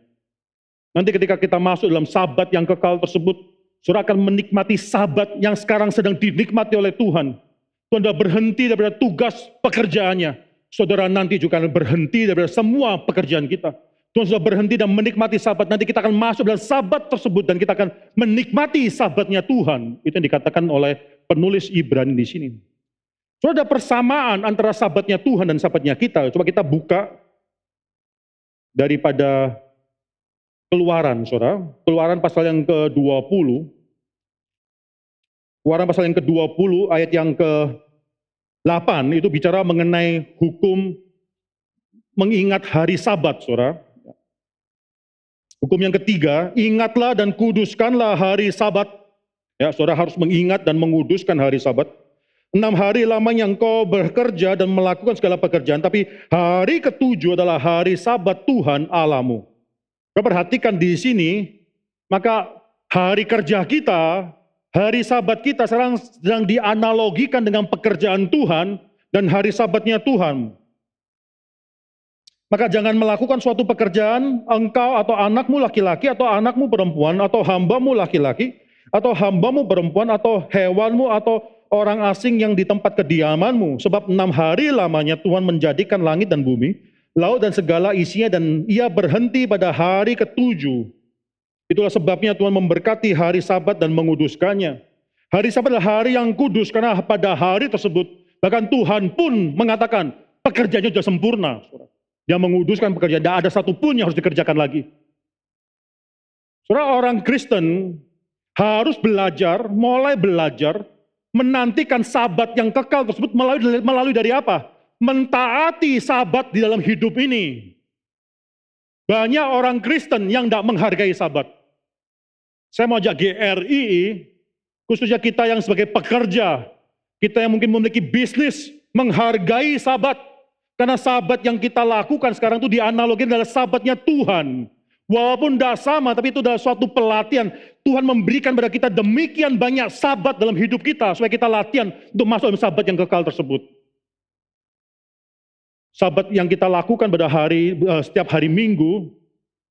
Nanti ketika kita masuk dalam Sabat yang kekal tersebut, saudara akan menikmati Sabat yang sekarang sedang dinikmati oleh Tuhan. Tuhan sudah berhenti daripada tugas pekerjaannya. Saudara nanti juga akan berhenti daripada semua pekerjaan kita. Tuhan sudah berhenti dan menikmati Sabat. Nanti kita akan masuk dalam Sabat tersebut dan kita akan menikmati Sabatnya Tuhan. Itu yang dikatakan oleh penulis Ibrani di sini. Saudara, ada persamaan antara Sabatnya Tuhan dan Sabatnya kita. Coba kita buka daripada Keluaran, saudara. Keluaran pasal yang ke-20. Keluaran pasal yang ke-20 ayat yang ke-8 itu bicara mengenai hukum mengingat hari Sabat, saudara. Hukum yang ketiga, ingatlah dan kuduskanlah hari Sabat. Ya, saudara harus mengingat dan menguduskan hari Sabat. 6 hari lamanya engkau bekerja dan melakukan segala pekerjaan, tapi hari ke-7 adalah hari Sabat Tuhan Allahmu. Perhatikan di sini, maka hari kerja kita, hari Sabat kita sekarang sedang dianalogikan dengan pekerjaan Tuhan dan hari Sabatnya Tuhan. Maka jangan melakukan suatu pekerjaan, engkau atau anakmu laki-laki atau anakmu perempuan atau hambamu laki-laki atau hambamu perempuan atau hewanmu atau orang asing yang di tempat kediamanmu. Sebab 6 hari lamanya Tuhan menjadikan langit dan bumi, laut dan segala isinya, dan ia berhenti pada hari ke-7. Itulah sebabnya Tuhan memberkati hari Sabat dan menguduskannya. Hari Sabat adalah hari yang kudus karena pada hari tersebut bahkan Tuhan pun mengatakan pekerjaannya sudah sempurna. Dia menguduskan pekerjaan, tidak ada satupun yang harus dikerjakan lagi. Saudara, orang Kristen harus belajar, mulai belajar menantikan Sabat yang kekal tersebut melalui dari apa? Mentaati Sabat di dalam hidup ini. Banyak orang Kristen yang tidak menghargai Sabat. Saya mau ajak GRII, khususnya kita yang sebagai pekerja, kita yang mungkin memiliki bisnis, menghargai Sabat. Karena Sabat yang kita lakukan sekarang itu dianalogikan adalah Sabatnya Tuhan. Walaupun tidak sama, tapi itu adalah suatu pelatihan. Tuhan memberikan pada kita demikian banyak sabat dalam hidup kita, supaya kita latihan untuk masuk dalam sabat yang kekal tersebut. Sabat yang kita lakukan pada setiap hari Minggu,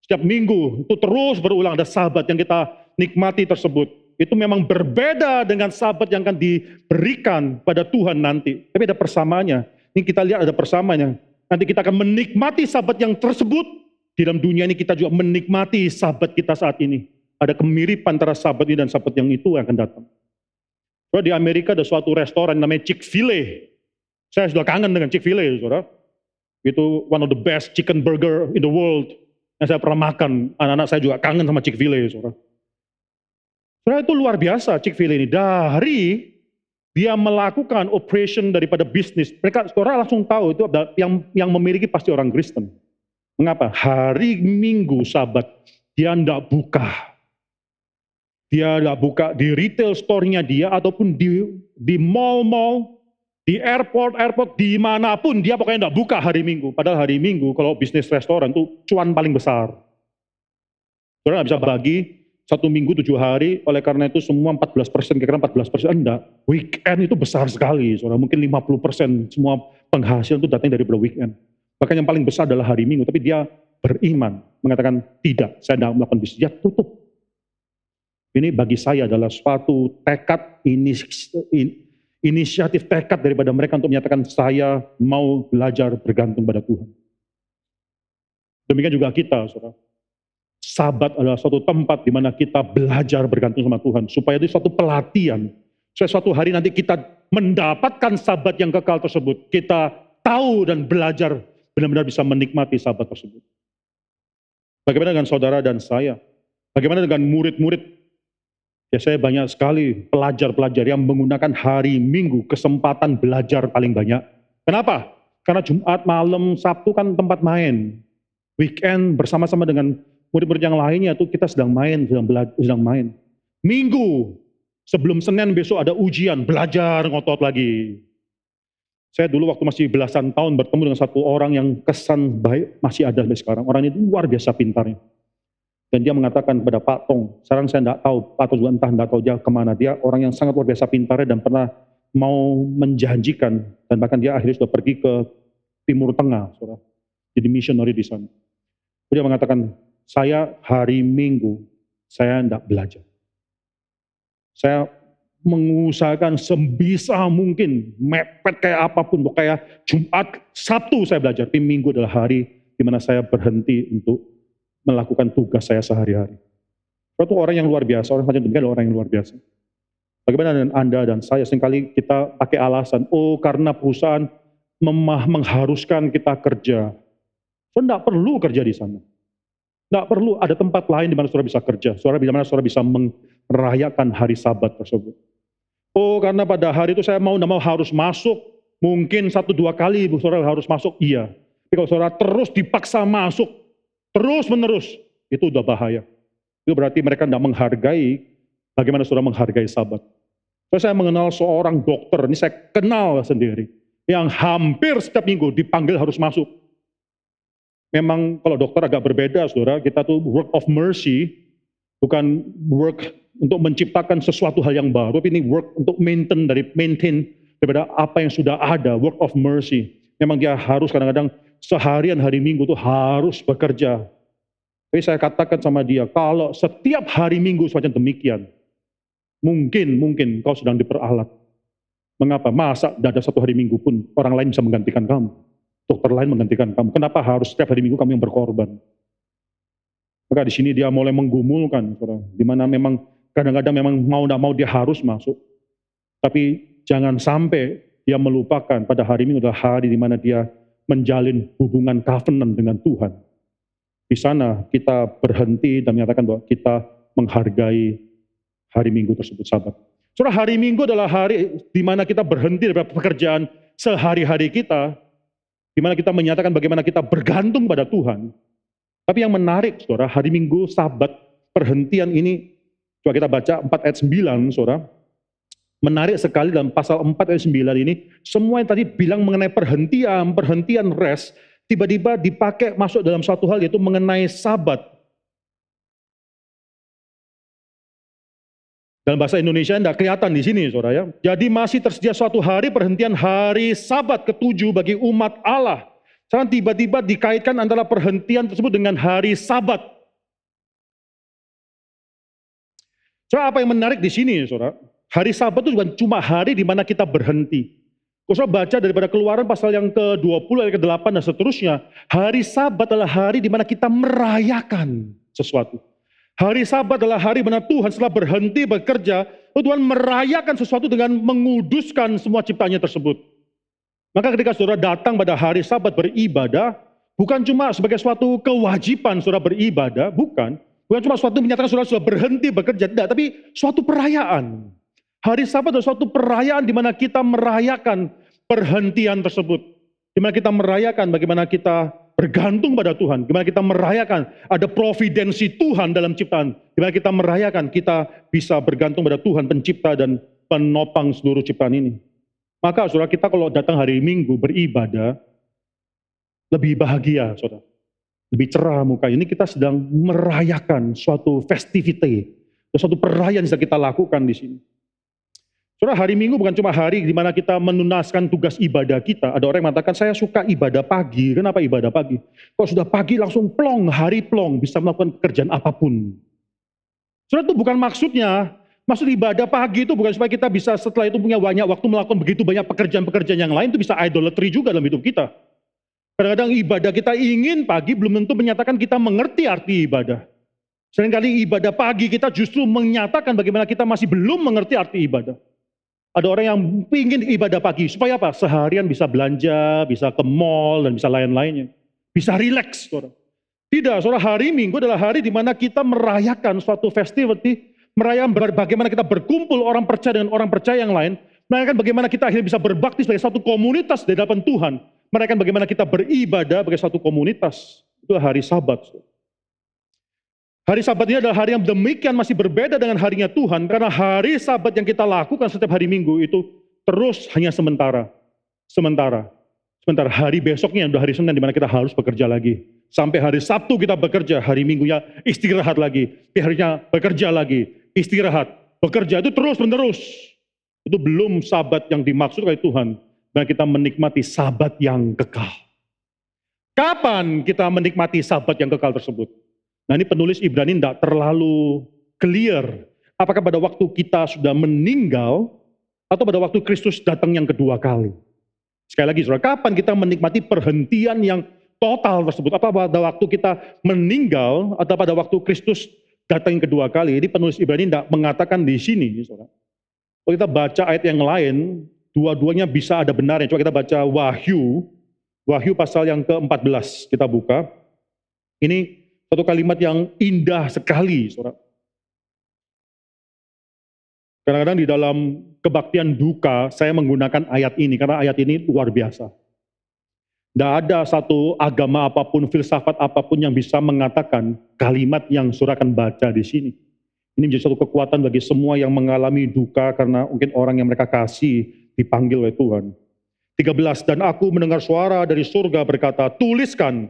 setiap minggu itu terus berulang, ada sabat yang kita nikmati tersebut. Itu memang berbeda dengan sabat yang akan diberikan pada Tuhan nanti. Tapi ada persamaannya. Ini kita lihat ada persamaannya. Nanti kita akan menikmati sabat yang tersebut. Di dalam dunia ini kita juga menikmati sabat kita saat ini. Ada kemiripan antara sabat ini dan sabat yang itu yang akan datang. Di Amerika ada suatu restoran namanya Chick-fil-A. Saya sudah kangen dengan Chick-fil-A, saudara. Itu one of the best chicken burger in the world yang saya pernah makan. Anak-anak saya juga kangen sama Chick-fil-A, saudara. Saudara, itu luar biasa Chick-fil-A ini. Dari dia melakukan operation daripada bisnis, mereka saudara langsung tahu itu yang memiliki pasti orang Kristen. Mengapa? Hari Minggu Sabat dia tidak buka. Dia tidak buka di retail store-nya dia ataupun di mall-mall, di airport, dimanapun dia pokoknya tidak buka hari Minggu. Padahal hari Minggu kalau bisnis restoran itu cuan paling besar. Saudara nggak bisa bagi 1 minggu 7 hari, oleh karena itu semua 14%, kira-kira 14%, enggak. Weekend itu besar sekali, saudara. Mungkin 50% semua penghasilan itu datang dari weekend. Bahkan yang paling besar adalah hari Minggu, tapi dia beriman, mengatakan tidak, saya tidak melakukan bisnis, dia tutup. Ini bagi saya adalah suatu tekad, inisiatif tekad daripada mereka untuk menyatakan saya mau belajar bergantung pada Tuhan. Demikian juga kita, saudara. Sabat adalah suatu tempat di mana kita belajar bergantung sama Tuhan, supaya itu suatu pelatihan. Supaya suatu hari nanti kita mendapatkan sabat yang kekal tersebut, kita tahu dan belajar benar-benar bisa menikmati sabat tersebut. Bagaimana dengan saudara dan saya? Bagaimana dengan murid-murid? Ya, saya banyak sekali pelajar-pelajar yang menggunakan hari Minggu kesempatan belajar paling banyak. Kenapa? Karena Jumat malam, Sabtu kan tempat main. Weekend bersama-sama dengan murid-murid yang lainnya itu kita sedang main. Minggu sebelum Senin besok ada ujian, belajar ngotot lagi. Saya dulu waktu masih belasan tahun bertemu dengan satu orang yang kesan baik masih ada sampai sekarang. Orang ini luar biasa pintarnya. Dan dia mengatakan kepada Pak Tong, sekarang saya tidak tahu, Pak Tong juga enggak tahu dia kemana. Dia orang yang sangat luar biasa pintarnya dan pernah mau menjanjikan, dan bahkan dia akhirnya sudah pergi ke Timur Tengah, saudara. Jadi missionary di sana. Dia mengatakan, saya hari Minggu, saya tidak belajar. Saya mengusahakan sebisa mungkin, mepet kayak apapun, kayak Jumat, Sabtu saya belajar, tapi Minggu adalah hari di mana saya berhenti untuk melakukan tugas saya sehari-hari. Itu orang yang luar biasa, orang macam demikian adalah orang yang luar biasa. Bagaimana dengan Anda dan saya? Seringkali kita pakai alasan, karena perusahaan mengharuskan kita kerja. Saudara tidak perlu kerja di sana. Tidak perlu, ada tempat lain di mana saudara bisa kerja. Di mana saudara bisa merayakan hari Sabat tersebut. Karena pada hari itu saya mau harus masuk, mungkin 1-2 kali saudara harus masuk, iya. Tapi kalau saudara terus dipaksa masuk, terus menerus, itu udah bahaya. Itu berarti mereka tidak menghargai bagaimana saudara menghargai Sabat. Saya mengenal seorang dokter, ini saya kenal sendiri, yang hampir setiap minggu dipanggil harus masuk. Memang kalau dokter agak berbeda, saudara, kita tuh work of mercy, bukan work untuk menciptakan sesuatu hal yang baru, tapi ini work untuk maintain daripada apa yang sudah ada, work of mercy. Memang dia harus kadang-kadang seharian hari Minggu itu harus bekerja. Tapi saya katakan sama dia, kalau setiap hari Minggu semacam demikian, mungkin kau sedang diperalat. Mengapa? Masa tidak ada satu hari Minggu pun orang lain bisa menggantikan kamu. Dokter lain menggantikan kamu. Kenapa harus setiap hari Minggu kamu yang berkorban? Maka di sini dia mulai menggumulkan, di mana memang kadang-kadang memang mau tidak mau dia harus masuk. Tapi jangan sampai dia melupakan pada hari Minggu adalah hari di mana dia menjalin hubungan covenant dengan Tuhan. Di sana kita berhenti dan menyatakan bahwa kita menghargai hari Minggu tersebut, Sabat. Saudara, hari Minggu adalah hari di mana kita berhenti dari pekerjaan sehari-hari kita, di mana kita menyatakan bagaimana kita bergantung pada Tuhan. Tapi yang menarik, saudara, hari Minggu, Sabat, perhentian ini, coba kita baca 4 ayat 9, saudara. Menarik sekali dalam pasal 4 ayat 9 ini, semua yang tadi bilang mengenai perhentian rest, tiba-tiba dipakai masuk dalam satu hal, yaitu mengenai Sabat. Dalam bahasa Indonesia tidak kelihatan di sini, saudara ya. Jadi masih tersedia suatu hari perhentian hari Sabat ketujuh bagi umat Allah. Sekarang tiba-tiba dikaitkan antara perhentian tersebut dengan hari Sabat. Saudara, apa yang menarik di sini, saudara? Hari Sabat itu bukan cuma hari di mana kita berhenti. Kalau saudara baca daripada Keluaran pasal yang ke-20 ayat ke-8 dan seterusnya, hari Sabat adalah hari di mana kita merayakan sesuatu. Hari Sabat adalah hari mana Tuhan setelah berhenti bekerja, Tuhan merayakan sesuatu dengan menguduskan semua ciptaannya tersebut. Maka ketika saudara datang pada hari Sabat beribadah, bukan cuma sebagai suatu kewajiban saudara beribadah, bukan cuma suatu menyatakan saudara sudah berhenti bekerja, tidak, tapi suatu perayaan. Hari Sabat adalah suatu perayaan di mana kita merayakan perhentian tersebut. Di mana kita merayakan bagaimana kita bergantung pada Tuhan, di mana kita merayakan ada providensi Tuhan dalam ciptaan, di mana kita merayakan kita bisa bergantung pada Tuhan pencipta dan penopang seluruh ciptaan ini. Maka saudara, kita kalau datang hari Minggu beribadah, lebih bahagia saudara, lebih cerah muka. Ini kita sedang merayakan suatu festivity, suatu perayaan yang bisa kita lakukan di sini. Saudara, hari Minggu bukan cuma hari di mana kita menunaskan tugas ibadah kita. Ada orang yang mengatakan, saya suka ibadah pagi. Kenapa ibadah pagi? Kalau sudah pagi langsung plong, hari plong, bisa melakukan pekerjaan apapun. Saudara, itu bukan maksudnya. Maksud ibadah pagi itu bukan supaya kita bisa setelah itu punya banyak waktu melakukan begitu banyak pekerjaan-pekerjaan yang lain, itu bisa idolatry juga dalam hidup kita. Kadang-kadang ibadah kita ingin pagi belum tentu menyatakan kita mengerti arti ibadah. Seringkali ibadah pagi kita justru menyatakan bagaimana kita masih belum mengerti arti ibadah. Ada orang yang ingin ibadah pagi, supaya apa? Seharian bisa belanja, bisa ke mall, dan bisa lain-lainnya. Bisa rileks, saudara. Tidak, saudara, hari Minggu adalah hari di mana kita merayakan suatu festivity, merayakan bagaimana kita berkumpul orang percaya dengan orang percaya yang lain, merayakan bagaimana kita akhirnya bisa berbakti sebagai satu komunitas di hadapan Tuhan, merayakan bagaimana kita beribadah sebagai satu komunitas. Itu hari Sabat, saudara. Hari Sabat ini adalah hari yang demikian masih berbeda dengan harinya Tuhan, karena hari Sabat yang kita lakukan setiap hari Minggu itu terus hanya sementara. Sementara hari besoknya udah hari Senin di mana kita harus bekerja lagi. Sampai hari Sabtu kita bekerja, hari Minggunya istirahat lagi. Harinya bekerja lagi, istirahat, bekerja, itu terus menerus. Itu belum Sabat yang dimaksud oleh Tuhan, dan kita menikmati Sabat yang kekal. Kapan kita menikmati Sabat yang kekal tersebut? Nah, ini penulis Ibrani tidak terlalu clear. Apakah pada waktu kita sudah meninggal atau pada waktu Kristus datang yang kedua kali? Sekali lagi, saudara, kapan kita menikmati perhentian yang total tersebut? Apa pada waktu kita meninggal atau pada waktu Kristus datang yang kedua kali? Ini penulis Ibrani tidak mengatakan di sini, saudara. Kalau kita baca ayat yang lain, dua-duanya bisa ada benarnya. Coba kita baca Wahyu pasal yang ke-14, kita buka. Ini satu kalimat yang indah sekali, saudara. Kadang-kadang di dalam kebaktian duka, saya menggunakan ayat ini, karena ayat ini luar biasa. Tidak ada satu agama apapun, filsafat apapun yang bisa mengatakan kalimat yang saudara akan baca di sini. Ini menjadi satu kekuatan bagi semua yang mengalami duka, karena mungkin orang yang mereka kasih dipanggil oleh Tuhan. 13, dan aku mendengar suara dari surga berkata, tuliskan,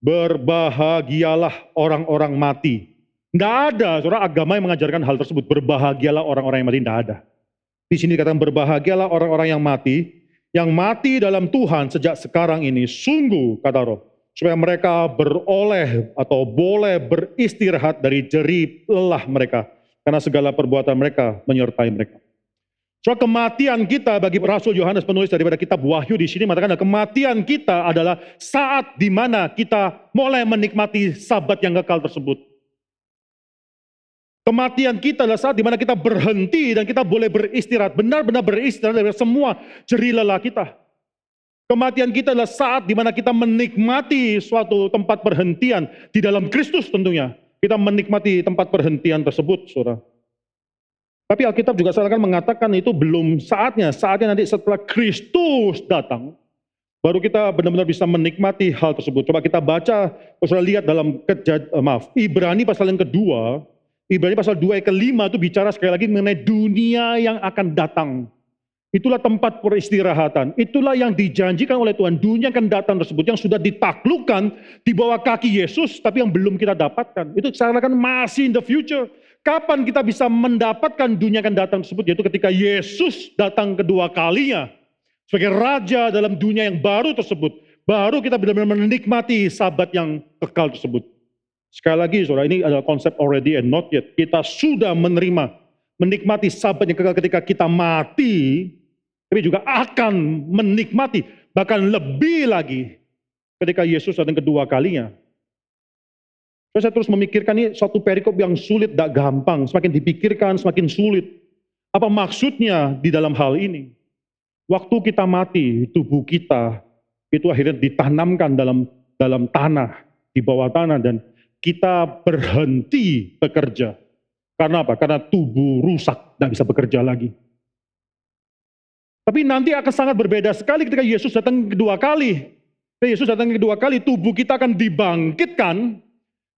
berbahagialah orang-orang mati. Tidak ada, saudara, agama yang mengajarkan hal tersebut. Berbahagialah orang-orang yang mati, tidak ada. Di sini dikatakan berbahagialah orang-orang yang mati dalam Tuhan sejak sekarang ini. Sungguh, kata Roh, supaya mereka beroleh atau boleh beristirahat dari jerih lelah mereka, karena segala perbuatan mereka menyertai mereka. So, kematian kita bagi Rasul Yohanes penulis daripada kitab Wahyu di sini mengatakan kematian kita adalah saat di mana kita mulai menikmati Sabat yang kekal tersebut. Kematian kita adalah saat di mana kita berhenti dan kita boleh beristirahat, benar-benar beristirahat dari semua jerih lelah kita. Kematian kita adalah saat di mana kita menikmati suatu tempat perhentian di dalam Kristus tentunya. Kita menikmati tempat perhentian tersebut, saudara. Tapi Alkitab juga seakan mengatakan itu belum saatnya nanti setelah Kristus datang, baru kita benar-benar bisa menikmati hal tersebut. Coba kita baca, saudara lihat dalam Ibrani pasal yang kedua, Ibrani pasal 2 ayat ke-5 itu bicara sekali lagi mengenai dunia yang akan datang. Itulah tempat peristirahatan, itulah yang dijanjikan oleh Tuhan, dunia yang akan datang tersebut, yang sudah ditaklukkan di bawah kaki Yesus, tapi yang belum kita dapatkan. Itu seakan masih in the future. Kapan kita bisa mendapatkan dunia yang akan datang tersebut? Yaitu ketika Yesus datang kedua kalinya sebagai Raja dalam dunia yang baru tersebut. Baru kita benar-benar menikmati sabat yang kekal tersebut. Sekali lagi saudara, ini adalah konsep already and not yet. Kita sudah menikmati sabat yang kekal ketika kita mati, tapi juga akan menikmati, bahkan lebih lagi ketika Yesus datang kedua kalinya. Saya terus memikirkan ini suatu perikop yang sulit, tidak gampang. Semakin dipikirkan, semakin sulit. Apa maksudnya di dalam hal ini? Waktu kita mati, tubuh kita itu akhirnya ditanamkan dalam tanah, di bawah tanah, dan kita berhenti bekerja. Karena apa? Karena tubuh rusak, tidak bisa bekerja lagi. Tapi nanti akan sangat berbeda sekali ketika Yesus datang kedua kali. Ketika Yesus datang kedua kali, tubuh kita akan dibangkitkan.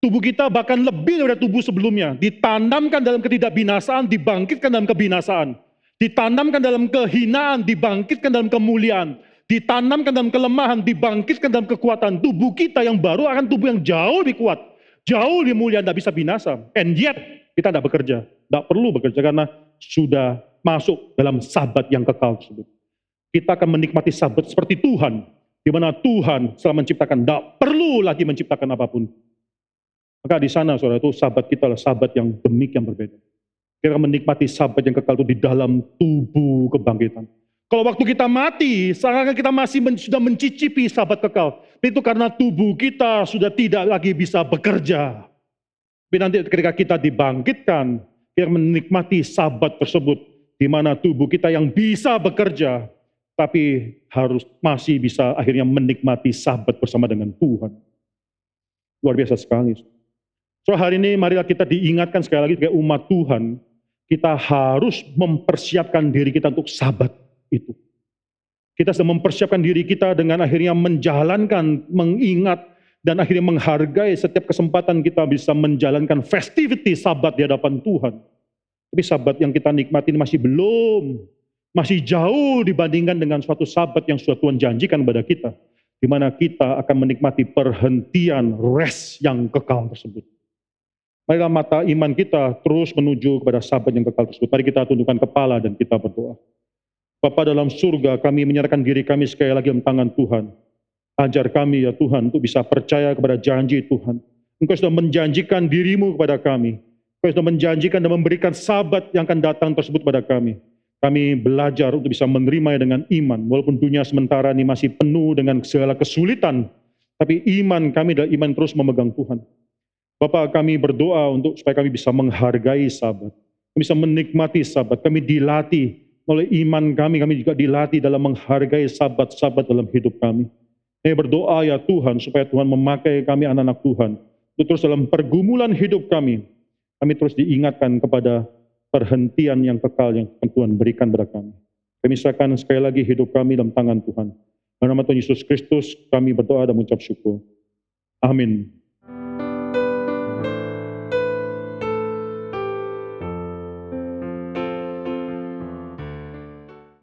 Tubuh kita bahkan lebih daripada tubuh sebelumnya. Ditanamkan dalam ketidakbinasaan, dibangkitkan dalam kebinasaan. Ditanamkan dalam kehinaan, dibangkitkan dalam kemuliaan. Ditanamkan dalam kelemahan, dibangkitkan dalam kekuatan. Tubuh kita yang baru akan tubuh yang jauh lebih kuat. Jauh lebih mulia, tidak bisa binasa. And yet, kita tidak bekerja. Tidak perlu bekerja karena sudah masuk dalam sabat yang kekal tersebut. Kita akan menikmati sabat seperti Tuhan. Di mana Tuhan setelah menciptakan, tidak perlu lagi menciptakan apapun. Maka di sana saudara itu sabat kita adalah sabat yang demikian berbeda. Kita menikmati sabat yang kekal itu di dalam tubuh kebangkitan. Kalau waktu kita mati, seakan kita masih sudah mencicipi sabat kekal. Itu karena tubuh kita sudah tidak lagi bisa bekerja. Tapi nanti ketika kita dibangkitkan, kita menikmati sabat tersebut. Di mana tubuh kita yang bisa bekerja, tapi masih bisa akhirnya menikmati sabat bersama dengan Tuhan. Luar biasa sekali. So hari ini marilah kita diingatkan sekali lagi sebagai umat Tuhan, kita harus mempersiapkan diri kita untuk sabat itu. Kita sedang mempersiapkan diri kita dengan akhirnya menjalankan, mengingat, dan akhirnya menghargai setiap kesempatan kita bisa menjalankan festivity sabat di hadapan Tuhan. Tapi sabat yang kita nikmati masih masih jauh dibandingkan dengan suatu sabat yang sudah Tuhan janjikan kepada kita. Di mana kita akan menikmati perhentian rest yang kekal tersebut. Marilah mata iman kita terus menuju kepada sabat yang kekal tersebut. Mari kita tundukkan kepala dan kita berdoa. Bapa dalam surga, kami menyerahkan diri kami sekali lagi dalam tangan Tuhan. Ajar kami ya Tuhan untuk bisa percaya kepada janji Tuhan. Engkau sudah menjanjikan dirimu kepada kami. Engkau sudah menjanjikan dan memberikan sabat yang akan datang tersebut kepada kami. Kami belajar untuk bisa menerimanya dengan iman. Walaupun dunia sementara ini masih penuh dengan segala kesulitan. Tapi iman kami adalah iman terus memegang Tuhan. Bapak, kami berdoa untuk supaya kami bisa menghargai sabat. Kami bisa menikmati sabat. Kami dilatih oleh iman kami juga dilatih dalam menghargai sabat-sabat dalam hidup kami. Kami berdoa ya Tuhan, supaya Tuhan memakai kami anak-anak Tuhan. Untuk terus dalam pergumulan hidup kami terus diingatkan kepada perhentian yang kekal yang Tuhan berikan kepada kami. Kami serahkan sekali lagi hidup kami dalam tangan Tuhan. Dalam nama Tuhan Yesus Kristus kami berdoa dan mengucap syukur. Amin.